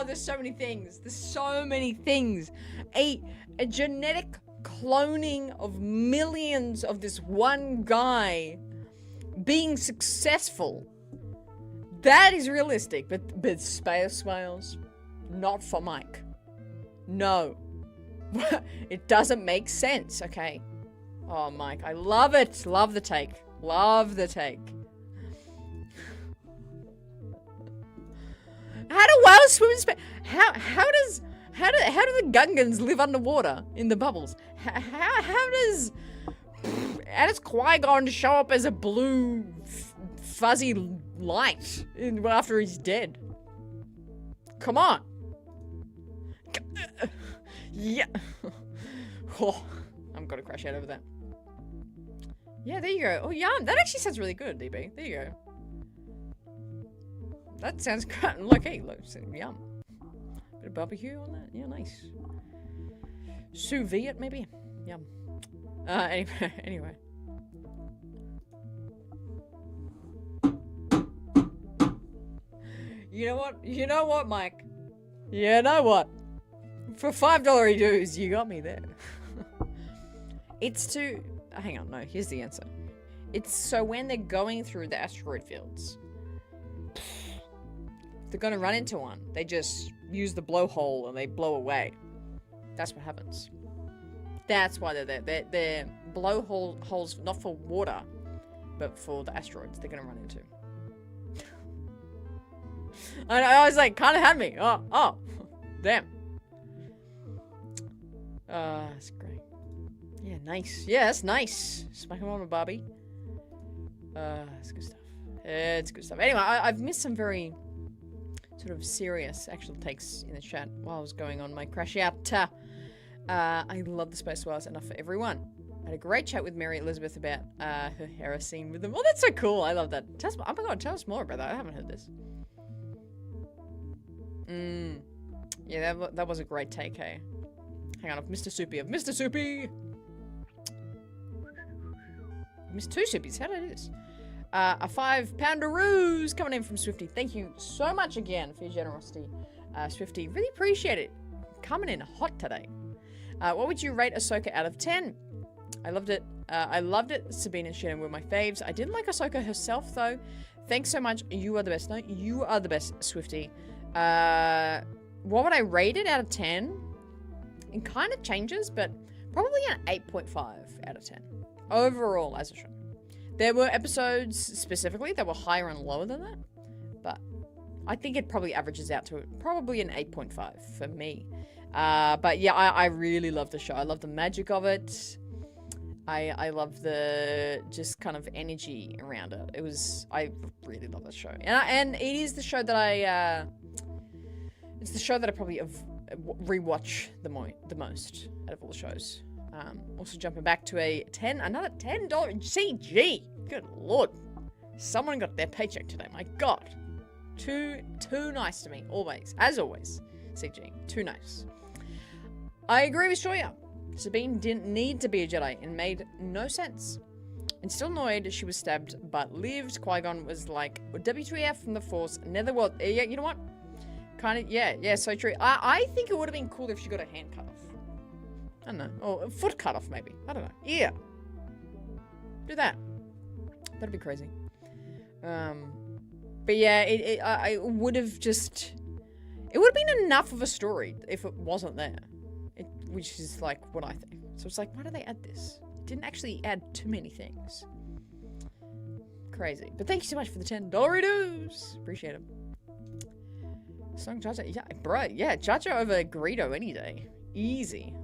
there's so many things. There's so many things. A genetic cloning of millions of this one guy being successful. That is realistic, but space whales, not for Mike. No. It doesn't make sense, okay? Oh, Mike, I love it. Love the take. Love the take. How do whales swim in space? How do the Gungans live underwater in the bubbles? How does Qui-Gon show up as a blue fuzzy light after he's dead? Come on. Yeah. Oh, I'm gonna crash out over that. Yeah, there you go. Oh, yum. That actually sounds really good, DB. There you go. That sounds great. Like, hey, look, yum. Bit of barbecue on that. Yeah, nice. Sous vide it, maybe? Yum. Anyway. You know what, Mike? You know what? For $5 dues, you got me there. It's to... Hang on, no, here's the answer. It's so when they're going through the asteroid fields, if they're gonna run into one, they just use the blowhole and they blow away. That's what happens. That's why they're there. They're blowholes not for water, but for the asteroids they're gonna run into. I was like, kind of had me. Oh, damn. That's great. Yeah, nice. Yeah, that's nice. Smack him on with Barbie. That's good stuff. It's good stuff. Anyway, I've missed some very sort of serious actual takes in the chat while I was going on my crash out. I love the Space Whales, enough for everyone. I had a great chat with Mary Elizabeth about her Hera scene with them. Oh, that's so cool. I love that. Oh my god, tell us more about that. I haven't heard this. Yeah, that was a great take, hey? Hang on, I've missed a soupy. I've missed a soupy! I missed two soupies. How did I do this? A £5 coming in from Swifty. Thank you so much again for your generosity, Swifty. Really appreciate it. Coming in hot today. What would you rate Ahsoka out of 10? I loved it. Sabine and Shannon were my faves. I didn't like Ahsoka herself, though. Thanks so much. You are the best. No, you are the best, Swifty. What would I rate it out of 10? It kind of changes, but probably an 8.5 out of 10. Overall, as a show. There were episodes, specifically, that were higher and lower than that. But I think it probably averages out to probably an 8.5 for me. But yeah, I really love the show. I love the magic of it. I love the just kind of energy around it. I really love that show. And it is the show that it's the show that I probably rewatch the most out of all the shows. Also jumping back to another $10 CG. Good lord. Someone got their paycheck today. My god. Too nice to me. Always. As always. CG. Too nice. I agree with Shoya. Sabine didn't need to be a Jedi and made no sense. And still annoyed she was stabbed but lived. Qui-Gon was like, WTF from the Force. Neither was. Yeah, you know what? Kind of, yeah, so true. I think it would have been cool if she got her hand cut off. I don't know. Or a foot cut off, maybe. I don't know. Yeah. Do that. That'd be crazy. But yeah, I would have just... It would have been enough of a story if it wasn't there. Which is, like, what I think. So it's like, why did they add this? It didn't actually add too many things. Crazy. But thank you so much for the $10 dues. Appreciate it. Song Jaja. Yeah, bro. Yeah, Jaja over Greedo any day. Easy.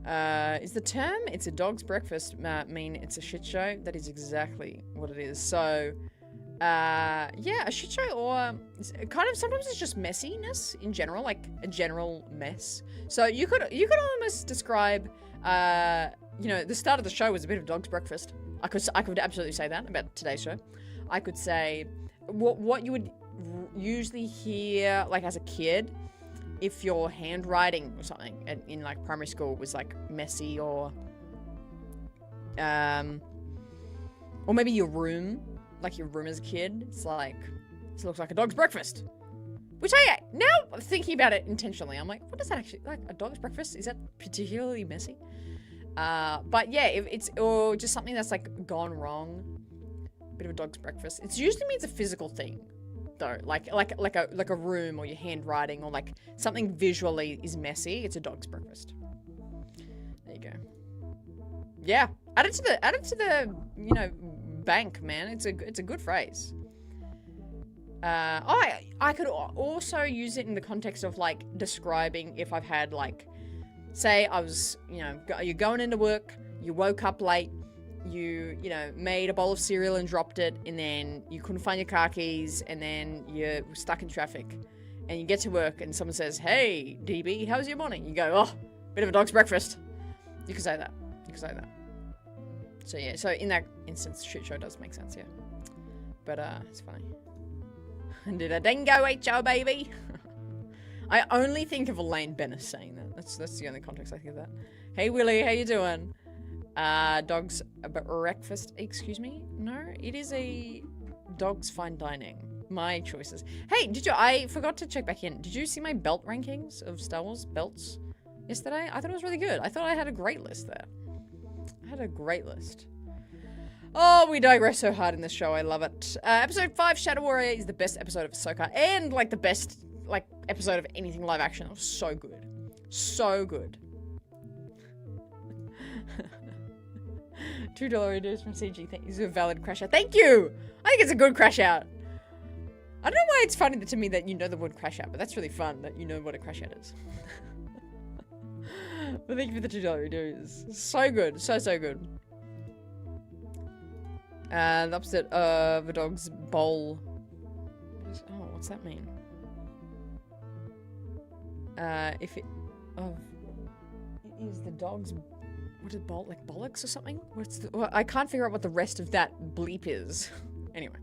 Is the term "it's a dog's breakfast" mean it's a shit show? That is exactly what it is. So, Yeah, a shit show or kind of sometimes it's just messiness in general, like a general mess. So you could almost describe, you know, the start of the show was a bit of dog's breakfast. I could absolutely say that about today's show. I could say what you would usually hear like as a kid if your handwriting or something in like primary school was like messy or maybe your room. Like your room as a kid, it's like, this looks like a dog's breakfast. Which now thinking about it intentionally, I'm like, what does that actually, like a dog's breakfast? Is that particularly messy? But yeah, if it's, or just something that's like gone wrong, bit of a dog's breakfast. It usually means a physical thing though, like a room or your handwriting or like something visually is messy. It's a dog's breakfast. There you go. Yeah, add it to the, you know, bank, man. It's a good phrase. I could also use it in the context of like describing if I've had like, say I was, you know, you're going into work, you woke up late, you know, made a bowl of cereal and dropped it, and then you couldn't find your car keys, and then you're stuck in traffic, and you get to work and someone says, "Hey, DB, how was your morning?" You go, "Oh, bit of a dog's breakfast." You could say that. You could say that. So yeah, so in that instance, shit show does make sense, yeah. But it's funny. Did a dingo eat your baby? I only think of Elaine Bennis saying that. That's the only context I think of that. Hey Willie, how you doing? Dog's breakfast, excuse me? No, it is a dog's fine dining. My choices. Hey, I forgot to check back in. Did you see my belt rankings of Star Wars belts yesterday? I thought it was really good. I thought I had a great list there. I had a great list. Oh, we digress so hard in this show. I love it. Episode 5, Shadow Warrior, is the best episode of Ahsoka and like the best like episode of anything live action. It was so good. So good. $2 reduce from CG. Thank you. This is a valid crash out. Thank you! I think it's a good crash out. I don't know why it's funny to me that you know the word crash out, but that's really fun that you know what a crash out is. But thank you for the $2 reduce. So good. So good. The opposite of a dog's bowl. What's that mean? If it is the dog's, what is bowl, like bollocks or something? I can't figure out what the rest of that bleep is. Anyway.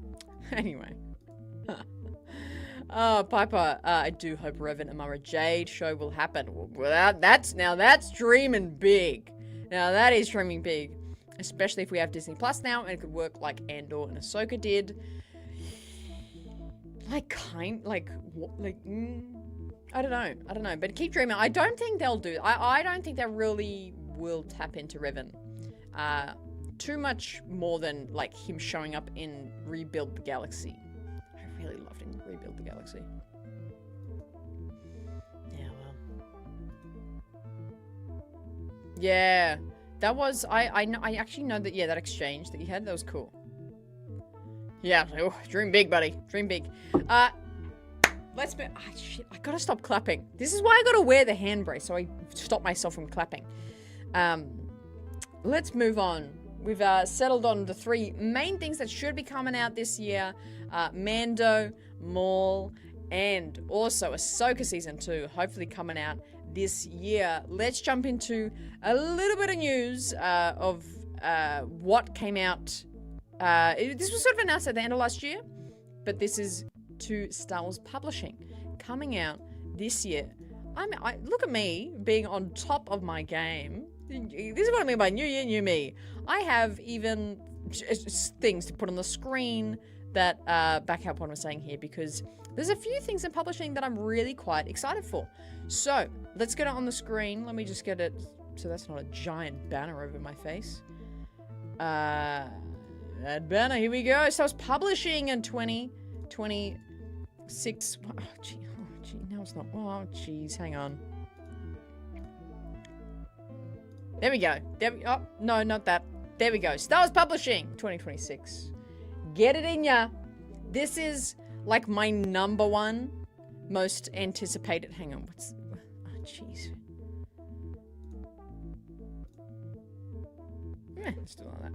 Oh, Piper, I do hope Revan and Mara Jade show will happen. Well, that's dreaming big. Now that is dreaming big. Especially if we have Disney Plus now and it could work like Andor and Ahsoka did. I don't know. But keep dreaming. I don't think they'll do. I don't think they really will tap into Revan. Too much more than like him showing up in Rebuild the Galaxy. I really loved him in Rebuild the Galaxy. Yeah, well. Yeah. That was, I actually know that, yeah, that exchange that you had, that was cool. Yeah, oh, dream big, buddy. Dream big. Shit, I gotta stop clapping. This is why I gotta wear the hand brace, so I stop myself from clapping. Let's move on. We've settled on the 3 main things that should be coming out this year. Mando, Maul, and also Ahsoka Season 2, hopefully coming out this year. Let's jump into a little bit of news of what came out. This was sort of announced at the end of last year, but this is to Star Wars Publishing coming out this year. Look at me being on top of my game. This is what I mean by new year, new me. I have even things to put on the screen that Backup1 was saying here, because there's a few things in publishing that I'm really quite excited for. So let's get it on the screen. Let me just get it so that's not a giant banner over my face. That banner, here we go. So I was publishing in 2026. Oh, gee, now it's not. Oh, geez, hang on. There we go. Oh, no, not that. There we go. Star Wars Publishing 2026. Get it in ya. This is like my #1 most anticipated. Hang on, oh, jeez. Let's do all that.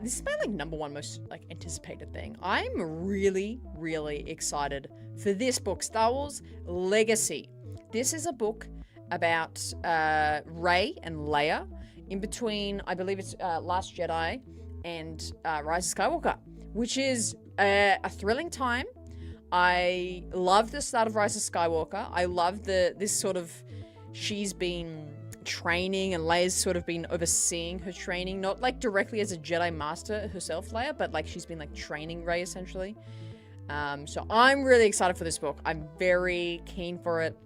This is my like #1 most like anticipated thing. I'm really, really excited for this book, Star Wars Legacy. This is a book about Rey and Leia in between, I believe it's Last Jedi and Rise of Skywalker, which is a thrilling time. I love the start of Rise of Skywalker. I love this sort of, she's been training and Leia's sort of been overseeing her training, not like directly as a Jedi Master herself, Leia, but like she's been like training Rey essentially. So I'm really excited for this book. I'm very keen for it.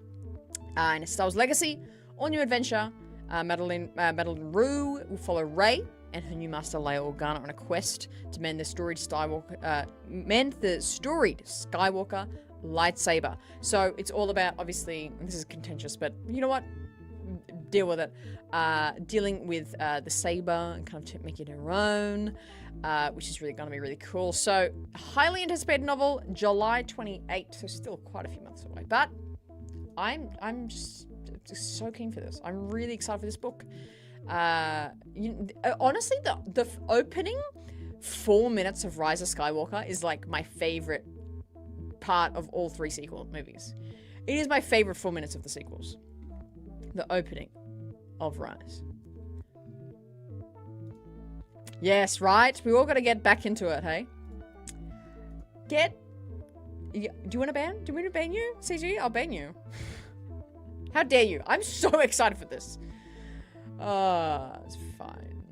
And it's Star Wars Legacy, all new adventure. Madeline Rue will follow Rey and her new master Leia Organa on a quest to mend the storied Skywalker lightsaber. So it's all about, obviously, this is contentious, but you know what? Deal with it. Dealing with the saber and kind of making it her own, which is really going to be really cool. So, highly anticipated novel, July 28th, so still quite a few months away. But I'm just so keen for this. I'm really excited for this book. Honestly, the opening 4 minutes of Rise of Skywalker is like my favorite part of all 3 sequel movies. It is my favorite 4 minutes of the sequels. The opening of Rise. Yes, right? We all got to get back into it, hey? Do you want to ban? Do we want to ban you, CG? I'll ban you. How dare you? I'm so excited for this. It's fine.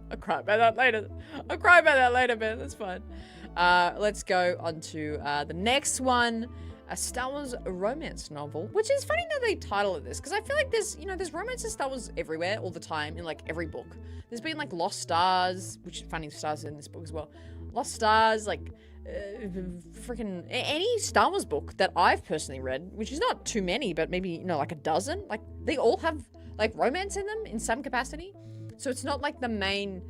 I'll cry about that later. I'll cry about that later, man. That's fine. Let's go on to the next one. A Star Wars romance novel, which is funny that they title it this, because I feel like there's romance in Star Wars everywhere, all the time, in like every book. There's been like Lost Stars, which is funny, Stars in this book as well. Lost Stars, like freaking any Star Wars book that I've personally read, which is not too many, but maybe, like a dozen, like they all have like romance in them in some capacity. So it's not like the main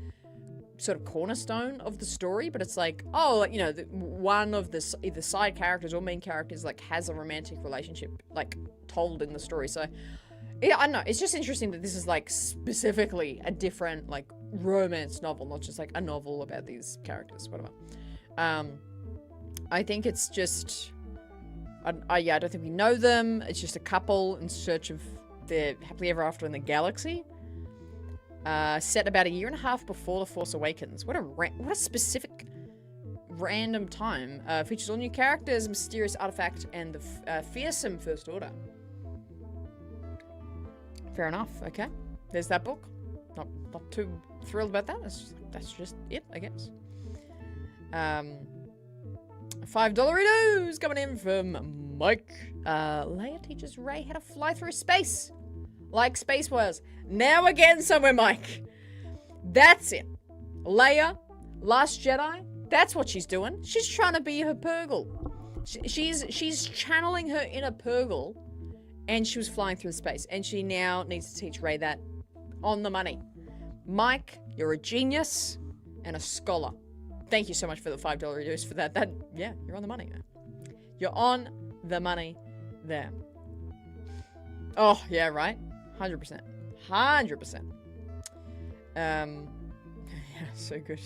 sort of cornerstone of the story, but it's like, oh, one of the either side characters or main characters like has a romantic relationship like told in the story. So yeah, I don't know, it's just interesting that this is like specifically a different like romance novel, not just like a novel about these characters, whatever. I think it's just I don't think we know them. It's just a couple in search of their happily ever after in the galaxy. Set about 1.5 years before The Force Awakens. What a specific random time. Features all new characters, mysterious artifact, and the fearsome First Order. Fair enough. Okay, there's that book. Not too thrilled about that. That's just it, I guess. $5 coming in from Mike. Leia teaches Rey how to fly through space. Like Space Wars. Now again somewhere, Mike. That's it. Leia, Last Jedi, that's what she's doing. She's trying to be her Purgle. She's channeling her inner Purgle, and she was flying through space. And she now needs to teach Rey that on the money. Mike, you're a genius and a scholar. Thank you so much for the $5 reduce for that. Yeah, you're on the money. You're on the money there. Oh, yeah, right? 100%. 100%. Yeah, so good.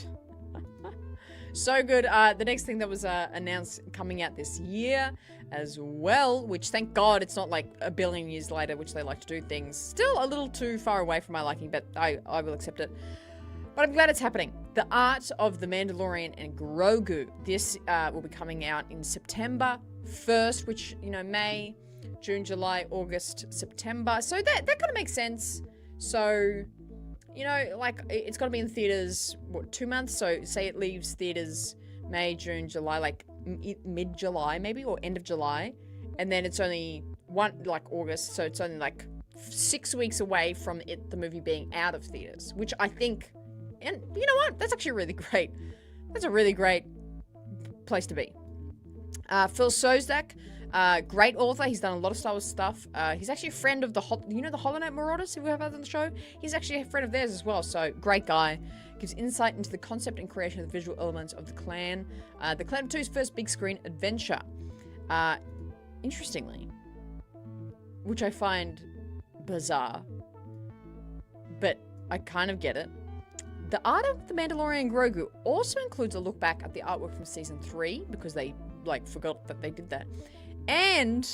So good. The next thing that was announced coming out this year as well, which thank God it's not like 1 billion years later, which they like to do things. Still a little too far away from my liking, but I will accept it. But I'm glad it's happening. The Art of the Mandalorian and Grogu. This will be coming out in September 1st, which, May, June, July, August, September. So that kind of makes sense. So, like it's got to be in theaters, 2 months? So say it leaves theaters May, June, July, like mid-July maybe, or end of July. And then it's only August. So it's only like 6 weeks away from the movie being out of theaters, which I think, and you know what? That's actually really great. That's a really great place to be. Phil Szostak, great author. He's done a lot of Star Wars stuff. He's actually a friend of the Hollow Knight Marauders, who we have had on the show. He's actually a friend of theirs as well. So great guy. Gives insight into the concept and creation of the visual elements of the Clan. The Clan of Two's first big screen adventure. Interestingly, which I find bizarre, but I kind of get it. The Art of the Mandalorian Grogu also includes a look back at the artwork from season 3, because they, like, forgot that they did that. And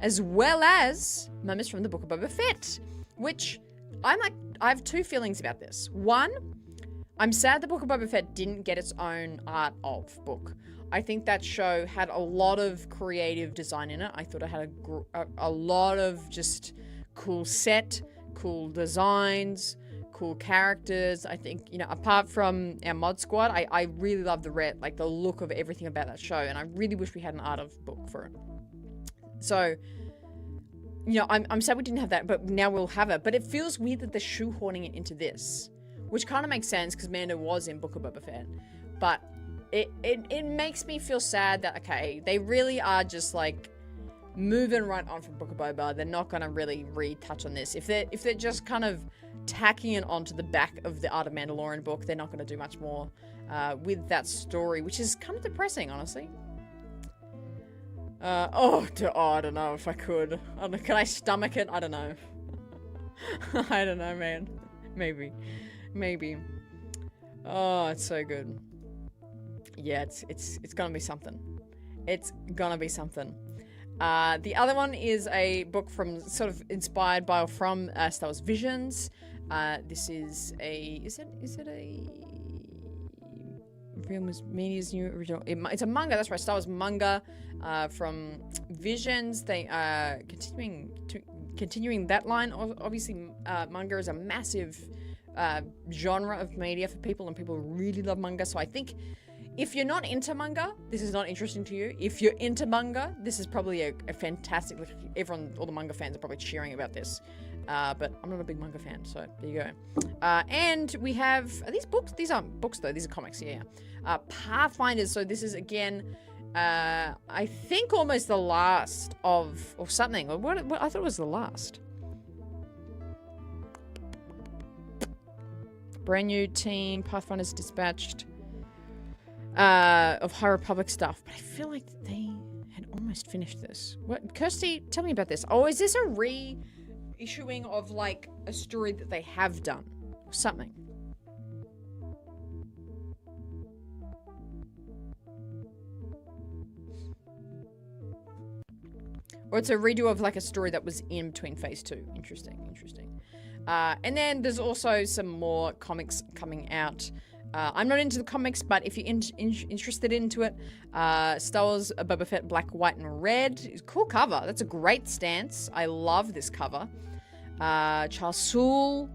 as well as moments from the Book of Boba Fett, which I have two feelings about this. One, I'm sad the Book of Boba Fett didn't get its own art of book. I think that show had a lot of creative design in it. I thought it had a lot of just cool set, cool designs, cool characters. I think, you know, apart from our mod squad, I really love the look of everything about that show, and I really wish we had an art of book for it. So, you know, I'm sad we didn't have that, but now we'll have it. But it feels weird that they're shoehorning it into this, which kind of makes sense because Mando was in Book of Boba Fett. But it makes me feel sad that, okay, they really are just like moving right on from Book of Boba. They're not going to really retouch on this. If they're just kind of tacking it onto the back of the Art of Mandalorian book, they're not going to do much more with that story, which is kind of depressing, honestly. I don't know if I could. Can I stomach it? I don't know. I don't know, man. Maybe. Oh, it's so good. Yeah, it's gonna be something. It's gonna be something. The other one is a book from, sort of inspired by or from Star Wars Visions. This is is it a Real Media's new original? It's a manga, that's right, Star Wars manga from Visions. They are continuing that line. Obviously, manga is a massive genre of media for people, and people really love manga. So I think if you're not into manga, this is not interesting to you. If you're into manga, this is probably a fantastic. All the manga fans are probably cheering about this. But I'm not a big manga fan, so there you go. And we have, are these books? These aren't books though, these are comics, yeah. Pathfinders, so this is again, I think almost the last of, or something. What I thought it was the last. Brand new team, Pathfinders Dispatched, of High Republic stuff. But I feel like they had almost finished this. What, Kirsty, tell me about this. Oh, is this a reissuing of like a story that they have done or something? Or it's a redo of like a story that was in between phase 2. Interesting. And then there's also some more comics coming out. I'm not into the comics, but if you're interested into it, Star Wars Boba Fett Black, White, and Red. Cool cover. That's a great stance. I love this cover. Charles Soule,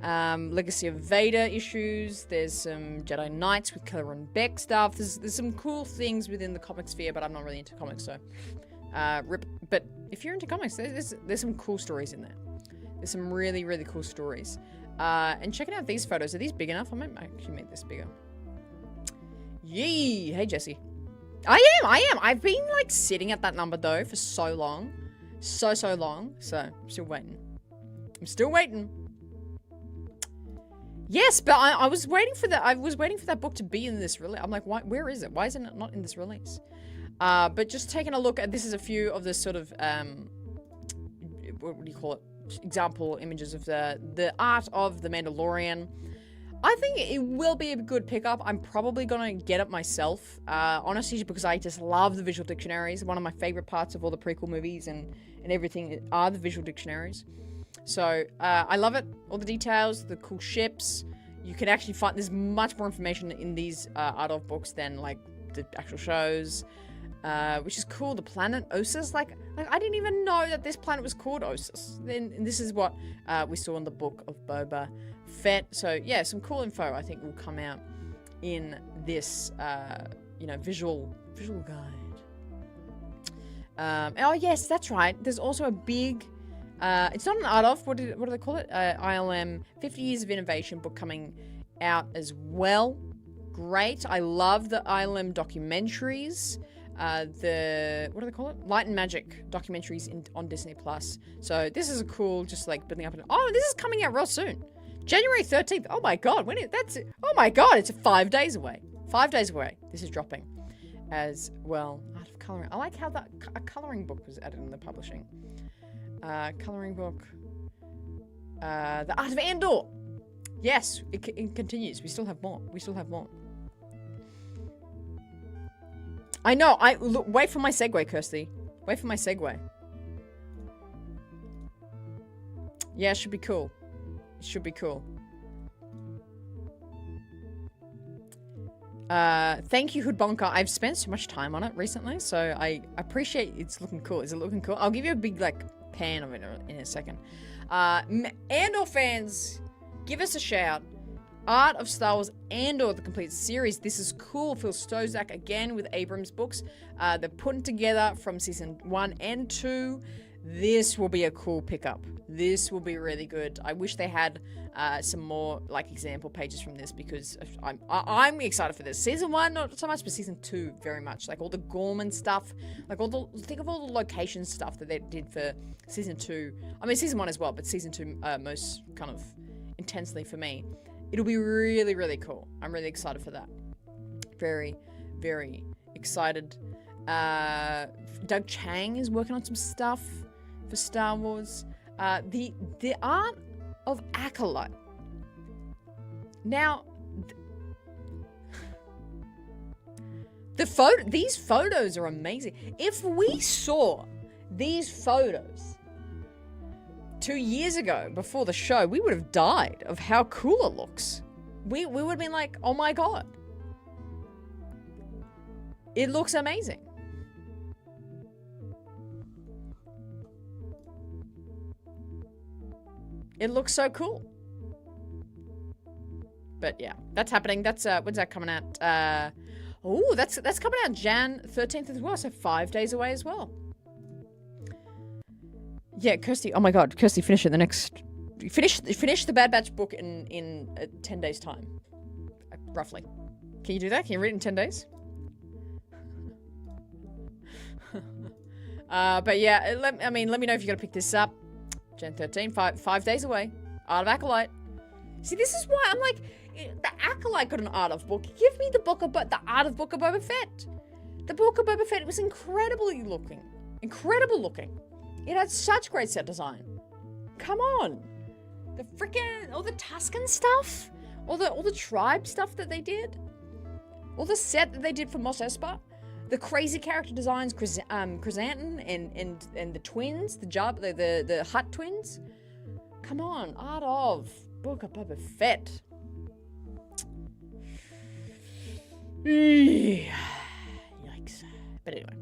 Legacy of Vader issues. There's some Jedi Knights with Keller and Beck stuff. There's some cool things within the comic sphere, but I'm not really into comics, so rip. But if you're into comics, there's some cool stories in there. There's some really, really cool stories. And checking out these photos. Are these big enough? I might actually make this bigger. Yee! Hey, Jesse. I am. I've been, like, sitting at that number, though, for so long. So long. So, I'm still waiting. Yes, but I was waiting for that. I was waiting for that book to be in this release. I'm like, where is it? Why isn't it not in this release? But just taking a look at, this is a few of the sort of, what do you call it? Example images of the art of the Mandalorian. I think it will be a good pickup. I'm probably gonna get it myself, honestly, because I just love the visual dictionaries. One of my favorite parts of all the prequel movies and everything are the visual dictionaries. So I love it. All the details, the cool ships. You can actually find, there's much more information in these art of books than like the actual shows. Which is cool. The planet Ossus, like I didn't even know that this planet was called Ossus. Then this is what we saw in the Book of Boba Fett. So yeah, some cool info I think will come out in this visual guide. Oh yes, that's right. There's also a big. It's not an art of. What do they call it? ILM 50 Years of Innovation book coming out as well. Great. I love the ILM documentaries. What do they call it? Light and Magic documentaries on Disney Plus. So this is a cool, just like building up. Oh, this is coming out real soon, January 13th. Oh my god, oh my god, it's 5 days away. 5 days away. This is dropping as well. Art of Coloring. I like how a coloring book was added in the publishing. Coloring book. The Art of Andor. Yes, it continues. We still have more. We still have more. I know. Look, wait for my segue, Kirsty. Wait for my segue. Yeah, it should be cool. It should be cool. Thank you, Hoodbonker. I've spent so much time on it recently, so I appreciate it's looking cool. Is it looking cool? I'll give you a big, like, pan of it in a second. Andor fans, give us a shout. Art of Star Wars Andor, the complete series. This is cool. Phil Stozak again with Abrams books. They're putting together from season 1 and 2. This will be a cool pickup. This will be really good. I wish they had some more like example pages from this because I'm excited for this. Season 1, not so much, but season 2 very much. Like all the Gorman stuff, like think of all the location stuff that they did for season 2. I mean season 1 as well, but season 2 most kind of intensely for me. It'll be really, really cool. I'm really excited for that. Very, very excited. Doug Chang is working on some stuff for Star Wars. The art of Acolyte. Now, these photos are amazing. If we saw these photos 2 years ago before the show, we would have died of how cool it looks. We would have been like, oh my god. It looks amazing. It looks so cool. But yeah, that's happening. That's when's that coming out? Oh, that's coming out Jan 13th as well, so 5 days away as well. Yeah, Kirsty. Oh my god, Kirsty, finish it finish the Bad Batch book in 10 days time. Roughly. Can you do that? Can you read it in 10 days? But yeah, let me know if you're gonna pick this up. Jan 13, 5 days away. Art of Acolyte. See, this is why I'm like, the Acolyte got an Art of book. Give me the Art of Book of Boba Fett. The Book of Boba Fett was incredible looking. It had such great set design. Come on. The freaking, all the Tusken stuff, all the tribe stuff that they did, all the set that they did for Mos Espa. The crazy character designs, Chrysanthemum and the twins, the Hutt twins. Come on, Art of Book of Boba Fett. Yikes. But anyway,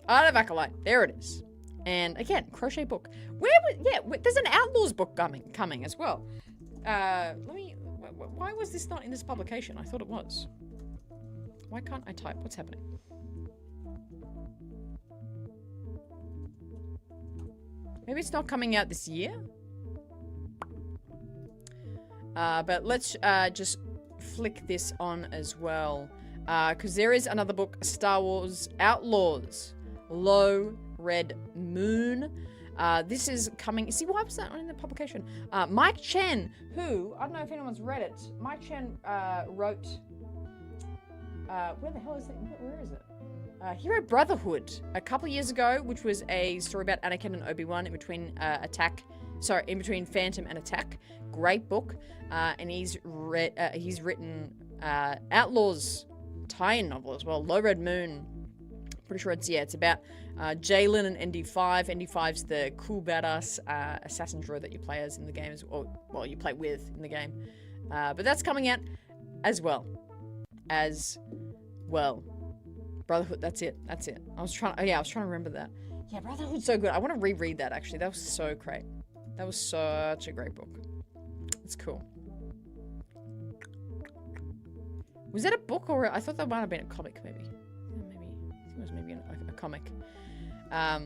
Art of Acolyte, there it is. And again, crochet book. There's an Outlaws book coming as well. Why was this not in this publication? I thought it was. Why can't I type? What's happening? Maybe it's not coming out this year? But let's just flick this on as well. Because there is another book, Star Wars Outlaws, Low Red Moon. This is coming. See, why was that not in the publication? Mike Chen, who, I don't know if anyone's read it. Mike Chen wrote... where the hell is it? Where is it? He wrote Brotherhood a couple of years ago, which was a story about Anakin and Obi-Wan in between in between Phantom and Attack. Great book. And he's written Outlaws tie-in novel as well. Low Red Moon. Pretty sure it's about Jalen and ND5. ND5's the cool badass assassin droid that you play as in the game, you play with in the game. But that's coming out as well. Brotherhood, that's it. I was trying to remember that. Yeah, Brotherhood's so good. I want to reread that, actually. That was so great. That was such a great book. It's cool. Was that a book or I thought that might have been a comic, maybe. I think it was maybe a comic. I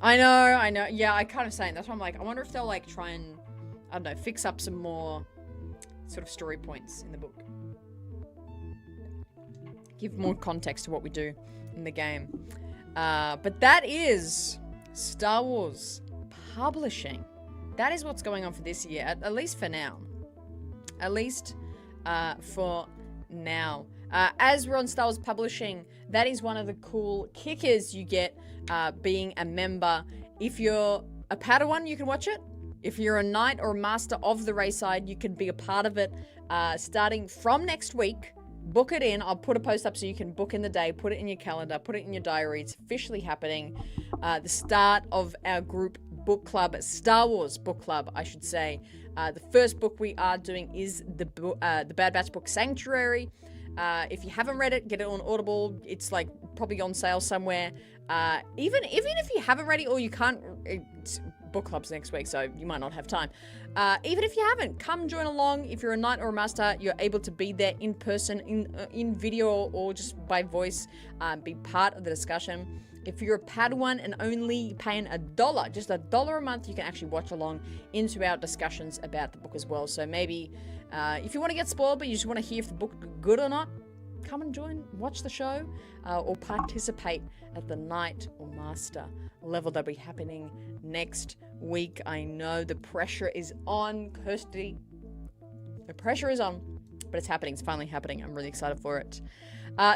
know. Yeah, I kind of saying. That's why I'm like, I wonder if they'll like try and, I don't know, fix up some more sort of story points in the book. Give more context to what we do in the game. But that is Star Wars publishing. That is what's going on for this year, at least for now. At least for now. As we're on Star Wars publishing, that is one of the cool kickers you get being a member. If you're a Padawan, you can watch it. If you're a knight or a master of the RaeSide, you can be a part of it starting from next week. Book it in. I'll put a post up so you can book in the day, put it in your calendar, put it in your diary. It's officially happening. The start of our group book club, Star Wars book club, I should say. The first book we are doing is the Bad Batch book Sanctuary. If you haven't read it, get it on Audible. It's like probably on sale somewhere. Even if you haven't read it or you can't, book club's next week, so you might not have time. Even if you haven't, come join along. If you're a knight or a master, you're able to be there in person, in video, or just by voice, be part of the discussion. If you're a Padawan and only paying $1, just $1 a month, you can actually watch along into our discussions about the book as well. So maybe if you want to get spoiled, but you just want to hear if the book is good or not, come and join, watch the show, or participate at the Knight or Master level that'll be happening next week. I know the pressure is on, Kirsty. The pressure is on, but it's happening. It's finally happening. I'm really excited for it.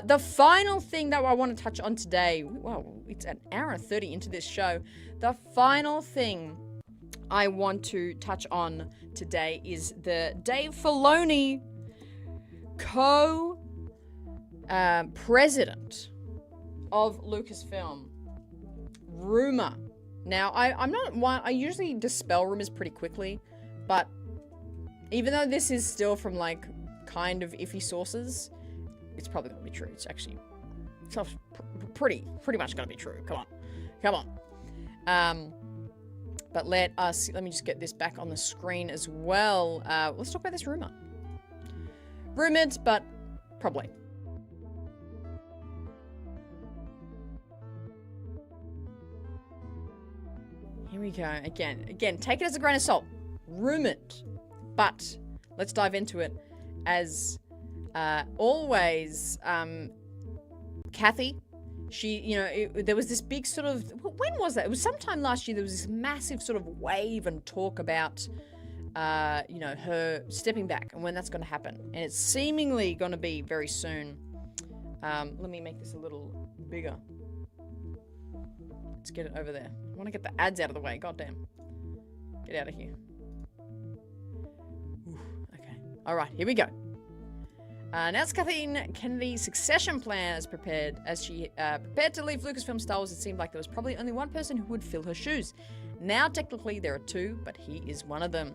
The final thing that I want to touch on today, well, it's an hour and 30 into this show. The final thing I want to touch on today is the Dave Filoni president of Lucasfilm. Rumor. Now, I'm not one, I usually dispel rumors pretty quickly, but even though this is still from like kind of iffy sources, it's probably gonna be true. It's actually pretty much gonna be true. Come on. But let me just get this back on the screen as well. Let's talk about this rumor. Rumored, but probably. Here we go. Again, take it as a grain of salt. Rumored, but let's dive into it. As always, Kathy, she, there was this big sort of, when was that? It was sometime last year. There was this massive sort of wave and talk about, her stepping back and when that's going to happen. And it's seemingly going to be very soon. Let me make this a little bigger. Let's get it over there. I want to get the ads out of the way. Goddamn. Get out of here. Ooh, okay. All right, here we go. Announced Kathleen Kennedy's succession plan as she prepared to leave Lucasfilm Star Wars. It seemed like there was probably only one person who would fill her shoes. Now, technically, there are two, but he is one of them.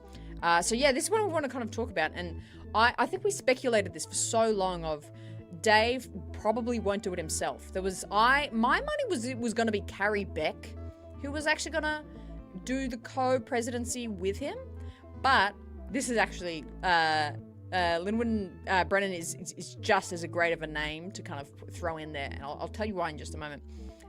So yeah, this is what I want to kind of talk about. And I think we speculated this for so long of Dave probably won't do it himself. My money was it was going to be Carrie Beck, who was actually going to do the co-presidency with him. But this is actually, Lin-Wen Brennan is just as great of a name to kind of throw in there. And I'll tell you why in just a moment.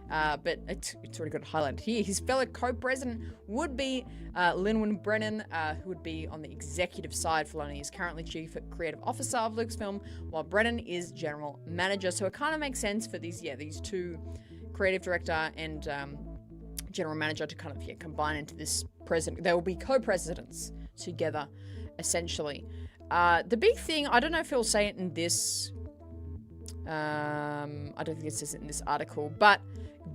But it's already got highlighted here. His fellow co-president would be Lin-Wen Brennan, who would be on the executive side. Filoni is currently chief creative officer of Lucasfilm, while Brennan is general manager. So it kind of makes sense for these two, creative director and general manager, to kind of combine into this president. They will be co-presidents together, essentially. The big thing, I don't know if he'll say it in this. I don't think it says it in this article, but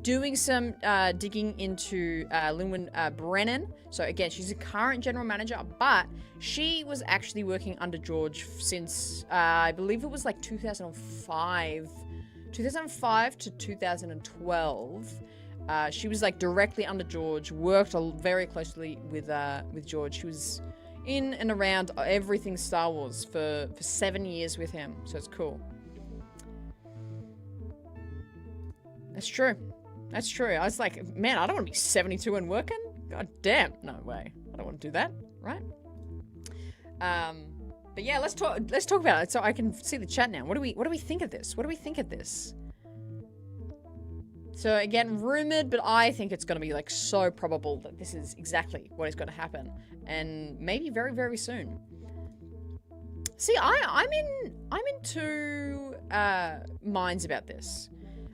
doing some digging into Lin-Wen Brennan. So again, she's a current general manager, but she was actually working under George since I believe it was like 2005 to 2012. She was like directly under George, worked very closely with George. She was in and around everything Star Wars for 7 years with him, so it's cool. That's true. That's true. I was like, man, I don't want to be 72 and working. God damn. No way. I don't want to do that, right? But yeah, let's talk about it so I can see the chat now. What do we think of this? What do we think of this? So again, rumored, but I think it's going to be like so probable that this is exactly what is going to happen, and maybe very, very soon. See, I'm in two minds about this.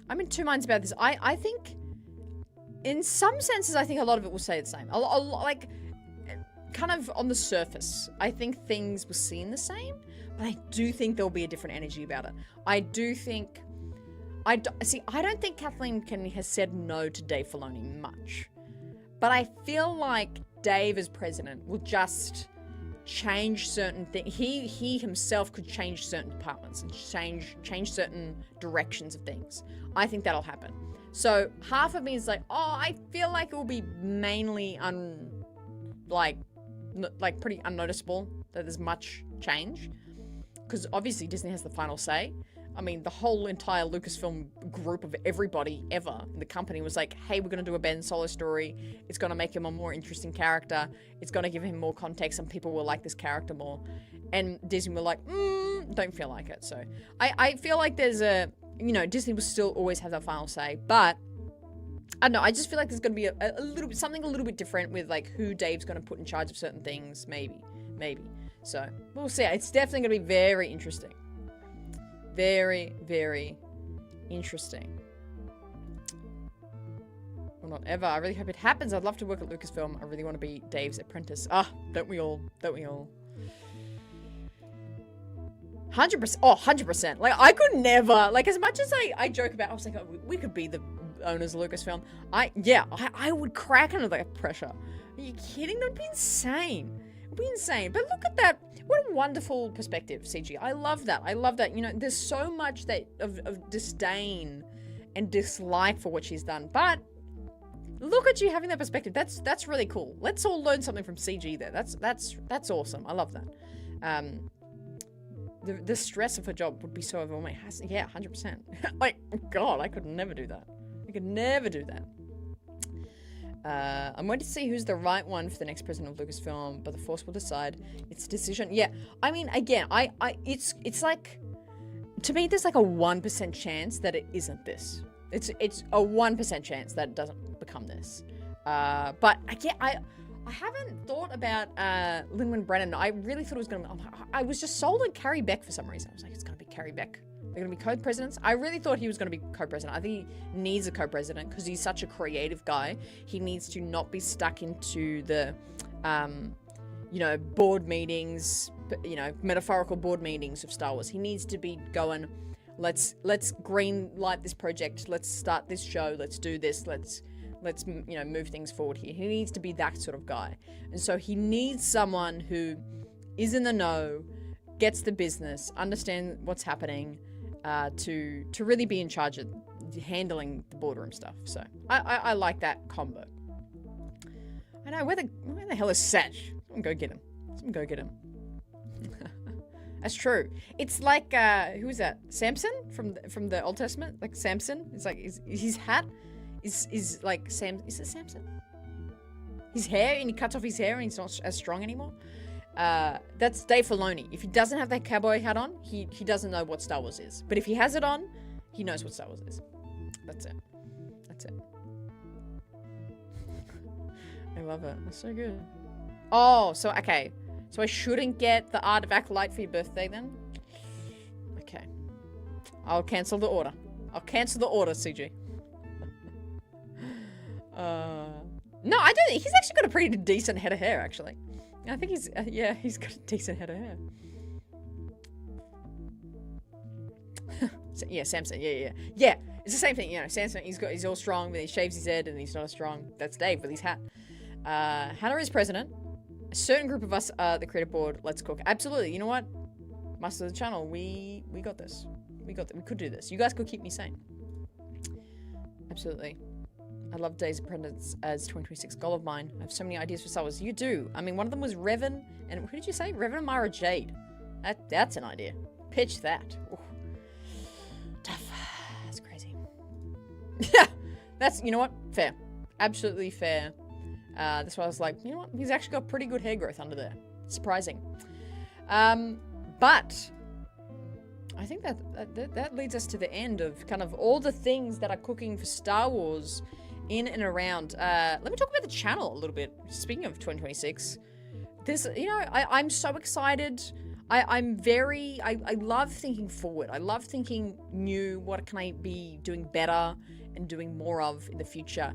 I think, in some senses, I think a lot of it will stay the same. Like, kind of on the surface, I think things will seem the same, but I do think there'll be a different energy about it. I don't think Kathleen Kennedy has said no to Dave Filoni much, but I feel like Dave as president will just change certain things. He himself could change certain departments and change certain directions of things. I think that'll happen. So half of me is like, oh, I feel like it will be mainly pretty unnoticeable that there's much change, because obviously Disney has the final say. I mean, the whole entire Lucasfilm group of everybody ever in the company was like, hey, we're going to do a Ben Solo story. It's going to make him a more interesting character. It's going to give him more context and people will like this character more. And Disney were like, don't feel like it. So I feel like there's Disney will still always have that final say. But I don't know. I just feel like there's going to be a little bit, something a little bit different with like who Dave's going to put in charge of certain things. Maybe. So we'll see. It's definitely going to be very interesting. Very, very interesting. Well, not ever. I really hope it happens. I'd love to work at Lucasfilm. I really want to be Dave's apprentice. Ah, don't we all? 100%. Oh, 100%. Like, I could never, like, as much as I joke about, I was like, oh, we could be the owners of Lucasfilm. I would crack under that pressure. Are you kidding? That'd be insane. It'd be insane. But look at that. What a wonderful perspective, CG. I love that. There's so much of disdain and dislike for what she's done. But look at you having that perspective. That's really cool. Let's all learn something from CG there. That's awesome. I love that. The stress of her job would be so overwhelming. Yeah, 100%. Like, God, I could never do that. I'm waiting to see who's the right one for the next president of Lucasfilm, but the Force will decide its decision. Yeah, I mean, again, it's like, to me, there's like a 1% chance that it isn't this. It's a 1% chance that it doesn't become this. But again, I haven't thought about Lin-Wen Brennan. I really thought it was gonna. I was just sold on Carrie Beck for some reason. I was like, it's gonna be Carrie Beck. They're going to be co-presidents. I really thought he was going to be co-president. I think he needs a co-president because he's such a creative guy. He needs to not be stuck into the, board meetings, metaphorical board meetings of Star Wars. He needs to be going, let's green light this project. Let's start this show. Let's do this. Let's move things forward here. He needs to be that sort of guy. And so he needs someone who is in the know, gets the business, understands what's happening, to really be in charge of handling the boardroom stuff. So I like that combo. I know, where the hell is Satch? Someone go get him. That's true. It's like, who is that? Samson from the Old Testament? Like Samson? It's like, his hat is like Sam. Is it Samson? His hair, and he cuts off his hair and he's not as strong anymore. That's Dave Filoni. If he doesn't have that cowboy hat on, he doesn't know what Star Wars is. But if he has it on, he knows what Star Wars is. That's it. I love it. That's so good. Oh, so, okay. So I shouldn't get the Art of Acolyte for your birthday then? Okay. I'll cancel the order. CG. No, I don't. He's actually got a pretty decent head of hair, actually. I think he's got a decent head of hair. Yeah, Samson. Yeah. It's the same thing, Samson. He's all strong, but he shaves his head, and he's not as strong. That's Dave with his hat. Hannah is president. A certain group of us are the creative board. Let's cook. Absolutely. You know what? Master of the channel. We got this. We could do this. You guys could keep me sane. Absolutely. I love Dave's Apprentice as 2026 goal of mine. I have so many ideas for Star Wars. You do. I mean, one of them was Revan, and who did you say? Revan and Mara Jade. That's an idea. Pitch that. Ooh. Tough. That's crazy. Yeah. That's, you know what? Fair. Absolutely fair. That's why I was like, you know what? He's actually got pretty good hair growth under there. Surprising. But I think that leads us to the end of kind of all the things that are cooking for Star Wars in and around. Let me talk about the channel a little bit. Speaking of 2026, I'm so excited. I love thinking forward. I love thinking new. What can I be doing better and doing more of in the future?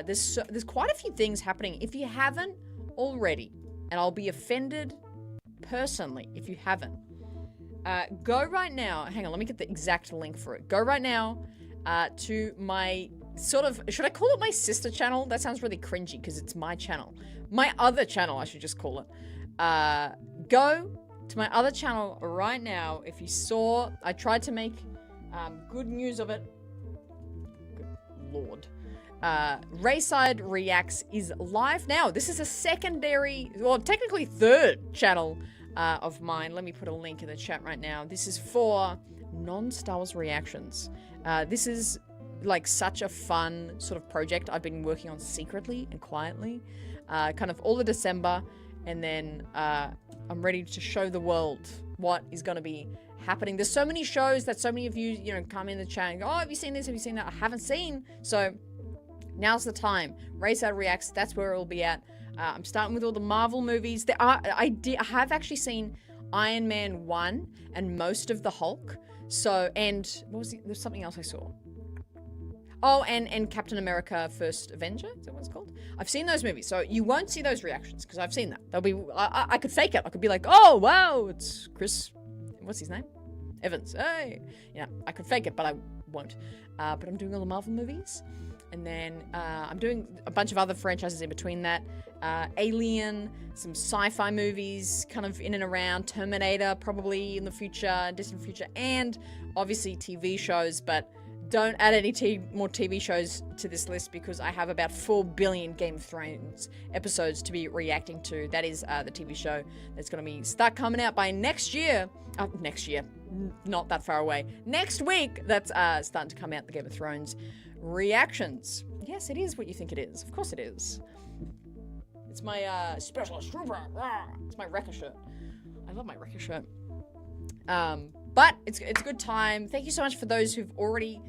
There's quite a few things happening. If you haven't already, and I'll be offended personally if you haven't, go right now. Hang on, let me get the exact link for it. Go right now to my sort of, should I call it my sister channel? That sounds really cringy because it's my channel. My other channel, I should just call it. Go to my other channel right now. If you saw, I tried to make good news of it. Good Lord. RaeSide Reacts is live now. This is a secondary, well, technically third channel of mine. Let me put a link in the chat right now. This is for non-Star Wars reactions. This is like such a fun sort of project I've been working on secretly and quietly, kind of all of December, and then I'm ready to show the world what is going to be happening. There's so many shows that so many of you, you know, come in the chat and go, oh, have you seen this? Have you seen that? I haven't seen. So now's the time. RaeSide Reacts, that's where it'll be at. I'm starting with all the Marvel movies. I have actually seen Iron Man 1 and most of the Hulk. So, and what was there's something else I saw. Oh, and Captain America First Avenger, is that what it's called? I've seen those movies, so you won't see those reactions, because I've seen that. They'll be, I could fake it. I could be like, oh, wow, it's Chris, what's his name? Evans, hey. Yeah, I could fake it, but I won't. But I'm doing all the Marvel movies, and then I'm doing a bunch of other franchises in between that. Alien, some sci-fi movies, kind of in and around, Terminator, probably in the future, distant future, and obviously TV shows, but don't add any more TV shows to this list because I have about 4 billion Game of Thrones episodes to be reacting to. That is the TV show that's going to start coming out by next year. Next year, not that far away. Next week, that's starting to come out, the Game of Thrones reactions. Yes, it is what you think it is. Of course it is. It's my specialist trooper. It's my Wrecker shirt. I love my Wrecker shirt. But it's a good time. Thank you so much for those who've already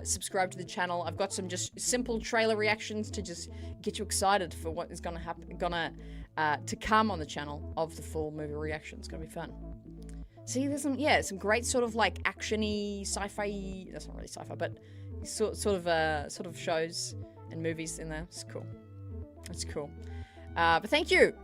subscribed to the channel. I've got some just simple trailer reactions to just get you excited for what is gonna happen, to come on the channel of the full movie reaction. It's gonna be fun. See, there's some great sort of like actiony, sci-fi. That's not really sci-fi, but sort of shows and movies in there. It's cool. It's cool. But thank you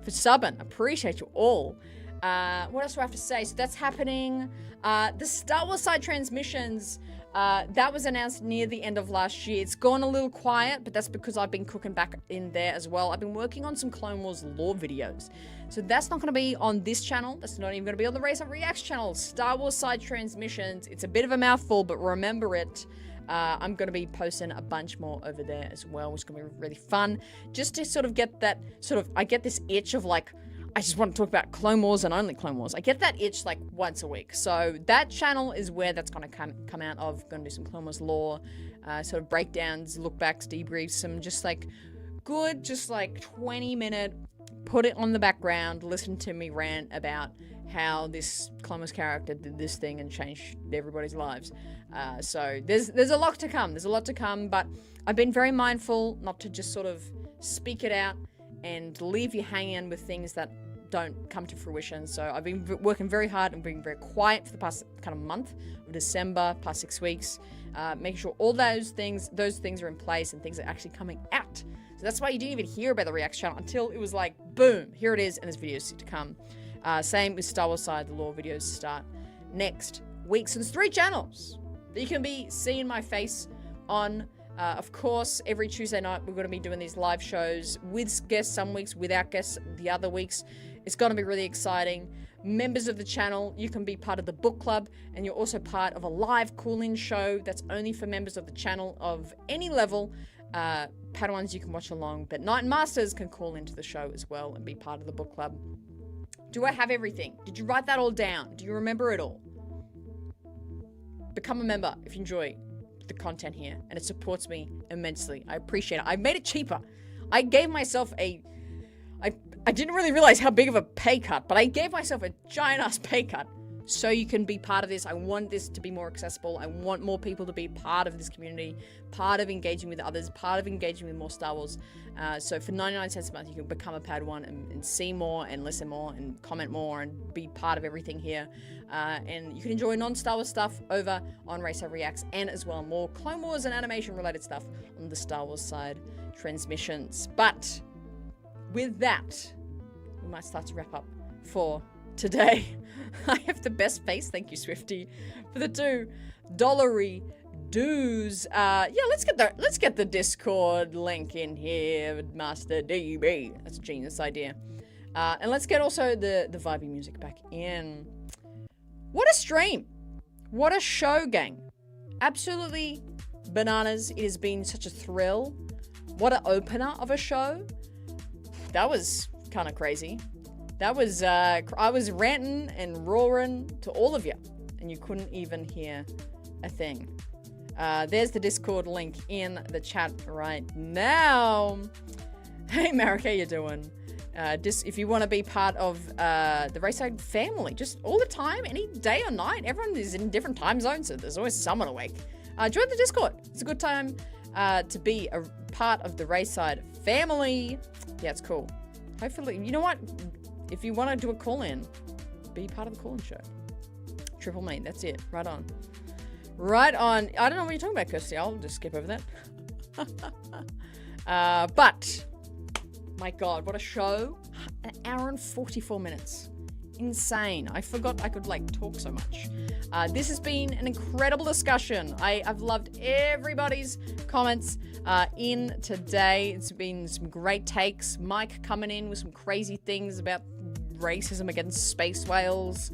for subbing. Appreciate you all. What else do I have to say? So that's happening. The Star Wars side transmissions, that was announced near the end of last year. It's gone a little quiet, but that's because I've been cooking back in there as well. I've been working on some Clone Wars lore videos. So that's not going to be on this channel. That's not even going to be on the RaeSide Reacts channel. Star Wars side transmissions. It's a bit of a mouthful, but remember it. I'm going to be posting a bunch more over there as well, which is going to be really fun. Just to sort of get that I get this itch of like, I just want to talk about Clone Wars and only Clone Wars. I get that itch like once a week. So that channel is where that's going to come out of. Going to do some Clone Wars lore, sort of breakdowns, look-backs, debriefs, some just like good, just like 20-minute, put it on the background, listen to me rant about how this Clone Wars character did this thing and changed everybody's lives. So there's a lot to come. There's a lot to come, but I've been very mindful not to just sort of speak it out and leave you hanging with things that don't come to fruition. So I've been working very hard and being very quiet for the past kind of month of December, past 6 weeks, making sure all those things are in place and things are actually coming out. So that's why you didn't even hear about the Reacts channel until it was like, boom, here it is, and there's videos to come. Same with Star Wars side, the lore videos start next week. So there's 3 channels that you can be seeing my face on. Of course, every Tuesday night, we're going to be doing these live shows with guests some weeks, without guests the other weeks. It's going to be really exciting. Members of the channel, you can be part of the book club, and you're also part of a live call-in show that's only for members of the channel of any level. Padawans, you can watch along, but Knight and Masters can call into the show as well and be part of the book club. Do I have everything? Did you write that all down? Do you remember it all? Become a member if you enjoy the content here, and it supports me immensely. I appreciate it. I made it cheaper. I gave myself I didn't really realize how big of a pay cut, but I gave myself a giant ass pay cut so you can be part of this. I want this to be more accessible. I want more people to be part of this community, part of engaging with others, part of engaging with more Star Wars. So for 99 cents a month, you can become a Padawan and see more and listen more and comment more and be part of everything here. And you can enjoy non-Star Wars stuff over on RaeSide Reacts, and as well more Clone Wars and animation related stuff on the Star Wars side transmissions. But with that, we might start to wrap up for today. I have the best face, thank you, Swifty, for the $2 dues. Yeah, let's get the Discord link in here, Master DB. That's a genius idea. And let's get also the vibey music back in. What a stream! What a show, gang! Absolutely bananas. It has been such a thrill. What an opener of a show. That was kind of crazy. That was, I was ranting and roaring to all of you, and you couldn't even hear a thing. There's the Discord link in the chat right now. Hey, Marek, how you doing? If you want to be part of the RaeSide family, just all the time, any day or night, everyone is in different time zones, so there's always someone awake. Join the Discord. It's a good time to be a part of the RaeSide family. Yeah, it's cool. Hopefully, you know what? If you want to do a call-in, be part of the call-in show. Triple main, that's it. Right on. Right on. I don't know what you're talking about, Kirsty. I'll just skip over that. But, my God, what a show. An hour and 44 minutes. Insane. I forgot I could, like, talk so much. This has been an incredible discussion. I've loved everybody's comments in today. It's been some great takes. Mike coming in with some crazy things about racism against space whales.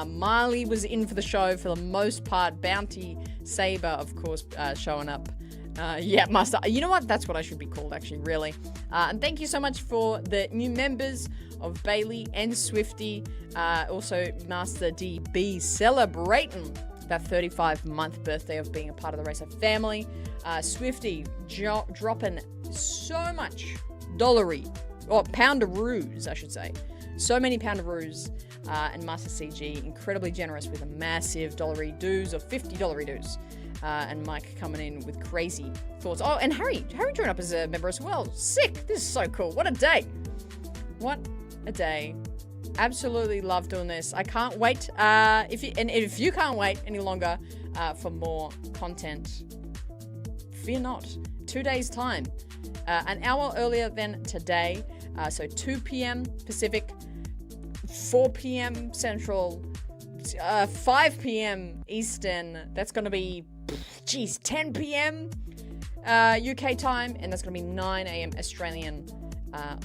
Marley was in for the show for the most part. Bounty Saber, of course, showing up. Yeah, Master. You know what? That's what I should be called, actually, really. And thank you so much for the new members of Bailey and Swifty. Also, Master DB celebrating that 35-month birthday of being a part of the RaeSide family. Swifty dropping so much poundaroos, I should say. So many poundaroos. And Master CG, incredibly generous with a massive $50 dues. And Mike coming in with crazy thoughts. Oh, and Harry joined up as a member as well. Sick. This is so cool. What a day. What a day. Absolutely love doing this. I can't wait. If you can't wait any longer for more content, fear not. 2 days time. An hour earlier than today. So 2 p.m. Pacific, 4 p.m. Central, 5 p.m. Eastern. That's going to be, 10 p.m. UK time, and that's going to be 9 a.m. Australian.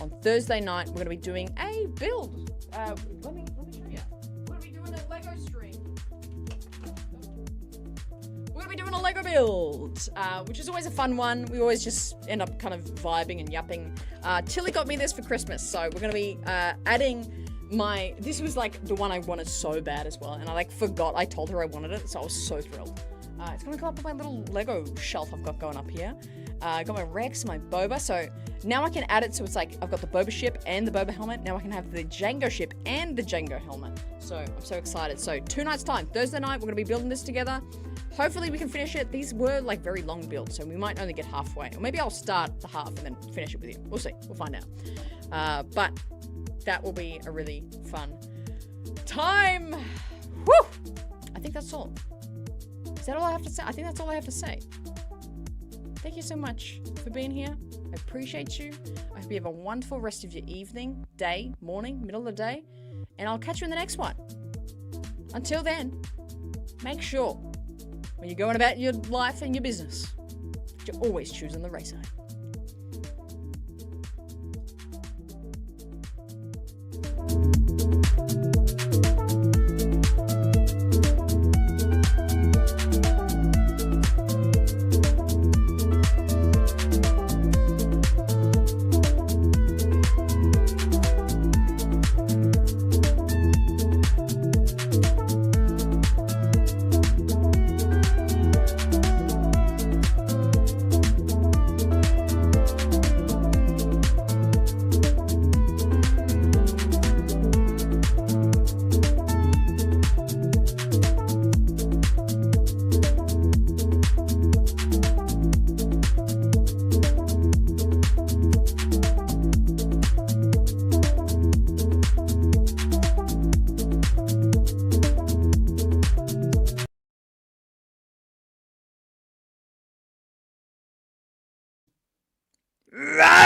On Thursday night, we're going to be doing a build. Let me show you. We're going to be doing a Lego stream. We're going to be doing a Lego build, which is always a fun one. We always just end up kind of vibing and yapping. Tilly got me this for Christmas, so we're going to be adding this was like the one I wanted so bad as well, and I like forgot I told her I wanted it, so I was so thrilled. It's gonna go up on my little Lego shelf I've got going up here. I got my Rex, my Boba, so now I can add it so it's like I've got the Boba ship and the Boba helmet. Now I can have the Django ship and the Django helmet. So I'm so excited. So 2 nights time, Thursday night, we're gonna be building this together. Hopefully we can finish it. These were like very long builds, so we might only get halfway, or maybe I'll start the half and then finish it with you. We'll see. We'll find out. But that will be a really fun time. Woo! I think that's all. Is that all I have to say? I think that's all I have to say. Thank you so much for being here. I appreciate you. I hope you have a wonderful rest of your evening, day, morning, middle of the day, and I'll catch you in the next one. Until then, make sure when you're going about your life and your business, you're always choosing the RaeSide. Right!